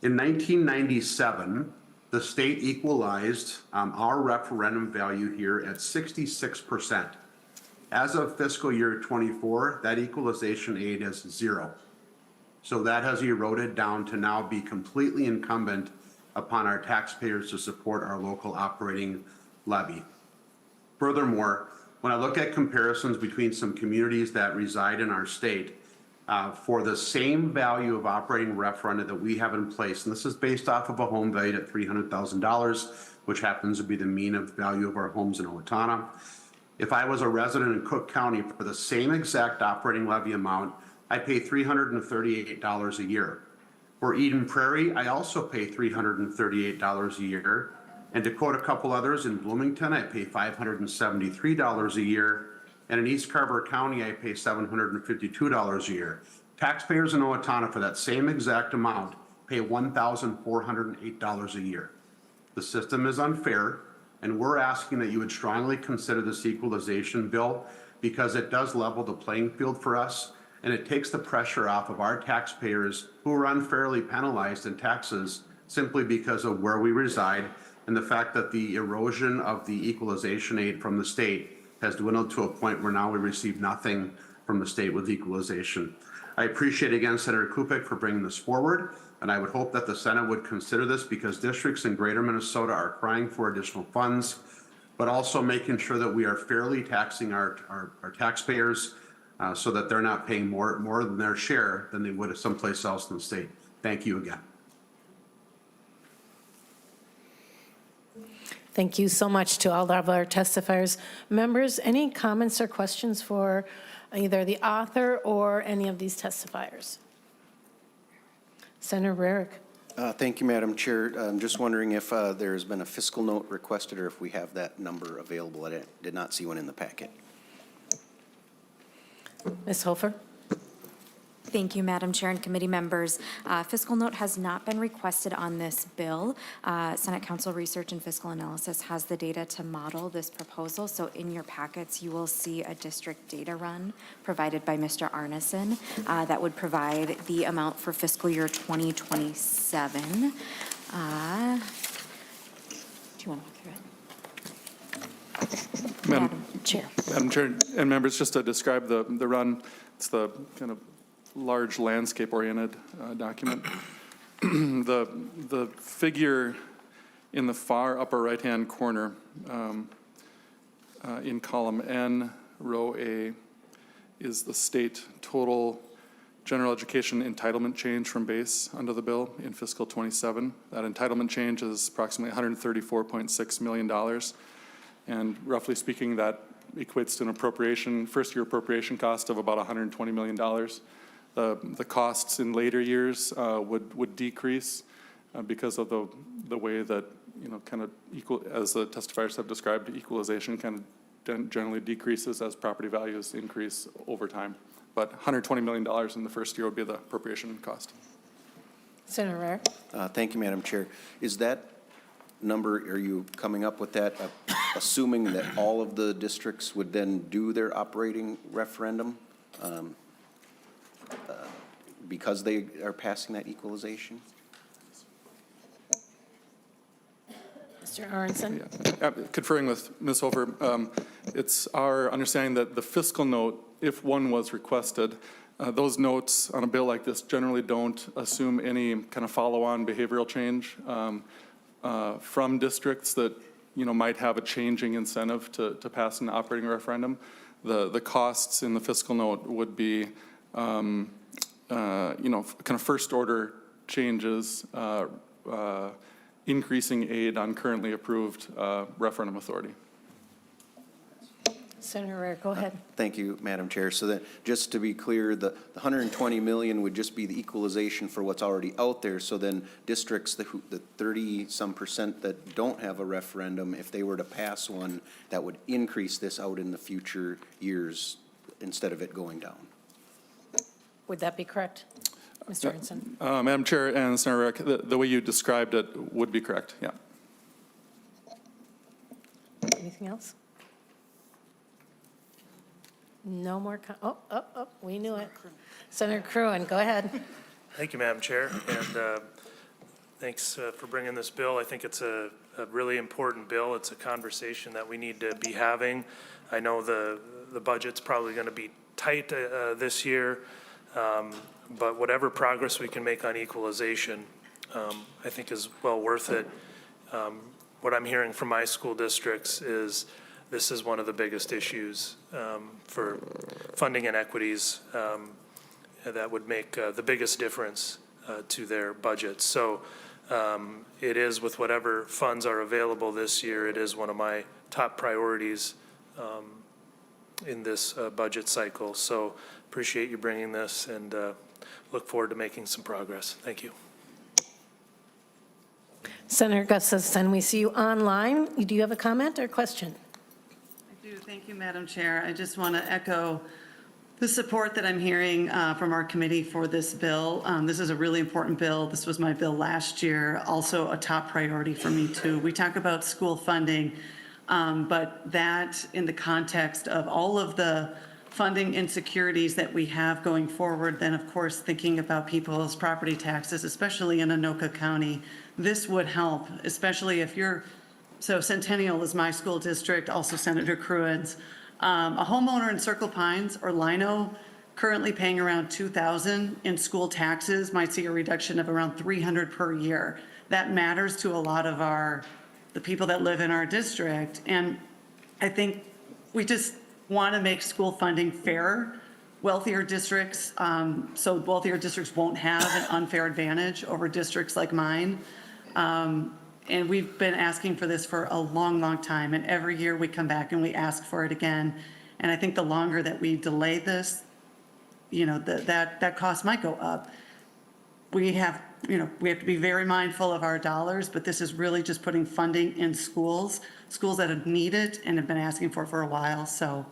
in 1997, the state equalized our referendum value here at 66%. As of fiscal year 24, that equalization aid is 0. So that has eroded down to now be completely incumbent upon our taxpayers to support our local operating levy. Furthermore, when I look at comparisons between some communities that reside in our state, for the same value of operating referenda that we have in place, and this is based off of a home valued at $300,000, which happens to be the mean of value of our homes in Owatonna. If I was a resident in Cook County for the same exact operating levy amount, I pay $338 a year. For Eden Prairie, I also pay $338 a year. And to quote a couple others, in Bloomington, I pay $573 a year. And in East Carver County, I pay $752 a year. Taxpayers in Owatonna for that same exact amount pay $1,408 a year. The system is unfair, and we're asking that you would strongly consider this equalization bill because it does level the playing field for us, and it takes the pressure off of our taxpayers who are unfairly penalized in taxes simply because of where we reside and the fact that the erosion of the equalization aid from the state has dwindled to a point where now we receive nothing from the state with equalization. I appreciate again Senator Kupec for bringing this forward, and I would hope that the Senate would consider this because districts in greater Minnesota are crying for additional funds, but also making sure that we are fairly taxing our taxpayers so that they're not paying more than their share than they would someplace else in the state. Thank you again. Thank you so much to all of our testifiers. Members, any comments or questions for either the author or any of these testifiers? Senator Rarick. Thank you, Madam Chair. I'm just wondering if there's been a fiscal note requested or if we have that number available. I did not see one in the packet. Ms. Hofer. Thank you, Madam Chair and committee members. Fiscal note has not been requested on this bill. Senate Council Research and Fiscal Analysis has the data to model this proposal. So in your packets, you will see a district data run provided by Mr. Arneson that would provide the amount for fiscal year 2027. Do you want to walk through it? Madam Chair. Madam Chair and members, just to describe the run, it's the kind of large landscape-oriented document. The figure in the far upper right-hand corner in column N, row A, is the state total general education entitlement change from base under the bill in fiscal 27. That entitlement change is approximately $134.6 million. And roughly speaking, that equates to an appropriation, first-year appropriation cost of about $120 million. The costs in later years would decrease because of the way that, kind of as the testifiers have described, equalization kind of generally decreases as property values increase over time. But $120 million in the first year would be the appropriation cost. Senator Rarick. Thank you, Madam Chair. Is that number, are you coming up with that, assuming that all of the districts would then do their operating referendum because they are passing that equalization? Mr. Aronson. Yeah. Conferring with Ms. Hofer, it's our understanding that the fiscal note, if one was requested, those notes on a bill like this generally don't assume any kind of follow-on behavioral change from districts that might have a changing incentive to pass an operating referendum. The costs in the fiscal note would be kind of first order changes, increasing aid on currently approved referendum authority. Senator Rarick, go ahead. Thank you, Madam Chair. So that, just to be clear, the 120 million would just be the equalization for what's already out there. So then districts, the 30-some% that don't have a referendum, if they were to pass one, that would increase this out in the future years instead of it going down. Would that be correct, Mr. Aronson? Madam Chair and Senator Rarick, the way you described it would be correct, yeah. Anything else? No more, we knew it. Senator Cruen, go ahead. Thank you, Madam Chair, and thanks for bringing this bill. I think it's a really important bill. It's a conversation that we need to be having. I know the budget's probably going to be tight this year, but whatever progress we can make on equalization, I think is well worth it. What I'm hearing from my school districts is this is one of the biggest issues for funding inequities that would make the biggest difference to their budgets. So it is, with whatever funds are available this year, it is one of my top priorities in this budget cycle. So appreciate you bringing this and look forward to making some progress. Thank you. Senator Gustafson, we see you online. Do you have a comment or question? I do. Thank you, Madam Chair. I just want to echo the support that I'm hearing from our committee for this bill. This is a really important bill. This was my bill last year, also a top priority for me too. We talk about school funding, but that in the context of all of the funding insecurities that we have going forward, then of course thinking about people's property taxes, especially in Anoka County, this would help, especially if you're, so Centennial is my school district, also Senator Cruen's. A homeowner in Circle Pines or Lino currently paying around $2,000 in school taxes might see a reduction of around $300 per year. That matters to a lot of the people that live in our district. And I think we just want to make school funding fairer. Wealthier districts, so wealthier districts won't have an unfair advantage over districts like mine. And we've been asking for this for a long, long time. And every year we come back and we ask for it again. And I think the longer that we delay this, that cost might go up. We have to be very mindful of our dollars, but this is really just putting funding in schools that have needed and have been asking for a while. So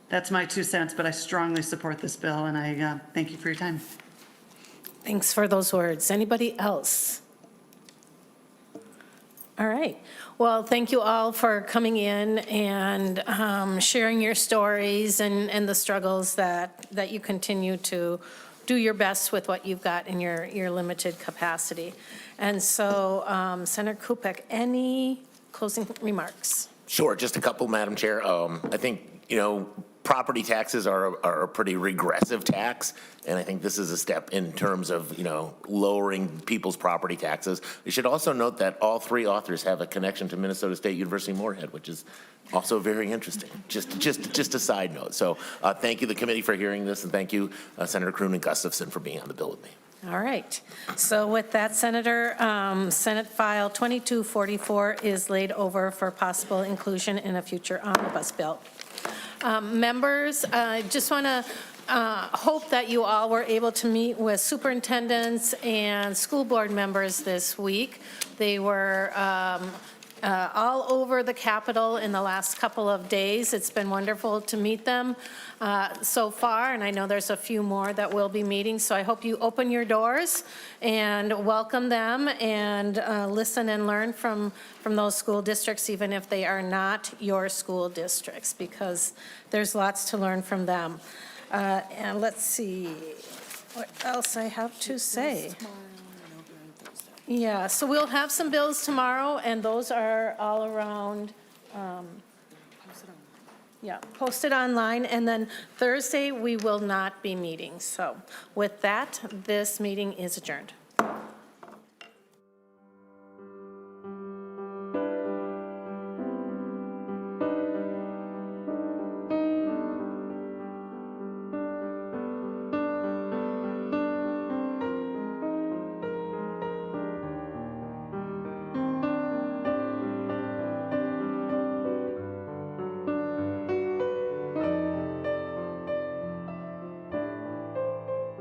that's my 2 cents, but I strongly support this bill, and I thank you for your time. Thanks for those words. Anybody else? All right. Well, thank you all for coming in and sharing your stories and the struggles that you continue to do your best with what you've got in your limited capacity. And so, Senator Kupec, any closing remarks? Sure, just a couple, Madam Chair. I think, property taxes are a pretty regressive tax, and I think this is a step in terms of, lowering people's property taxes. We should also note that all three authors have a connection to Minnesota State University Moorhead, which is also very interesting. Just a side note. So thank you, the committee, for hearing this, and thank you, Senator Kroon and Gustafson, for being on the bill with me. All right. So with that, Senator, Senate File 2244 is laid over for possible inclusion in a future omnibus bill. Members, I just want to hope that you all were able to meet with superintendents and school board members this week. They were all over the Capitol in the last couple of days. It's been wonderful to meet them so far, and I know there's a few more that we'll be meeting, so I hope you open your doors and welcome them and listen and learn from those school districts, even if they are not your school districts, because there's lots to learn from them. And let's see what else I have to say. Yeah, so we'll have some bills tomorrow, and those are all around, posted online. And then Thursday, we will not be meeting. So with that, this meeting is adjourned.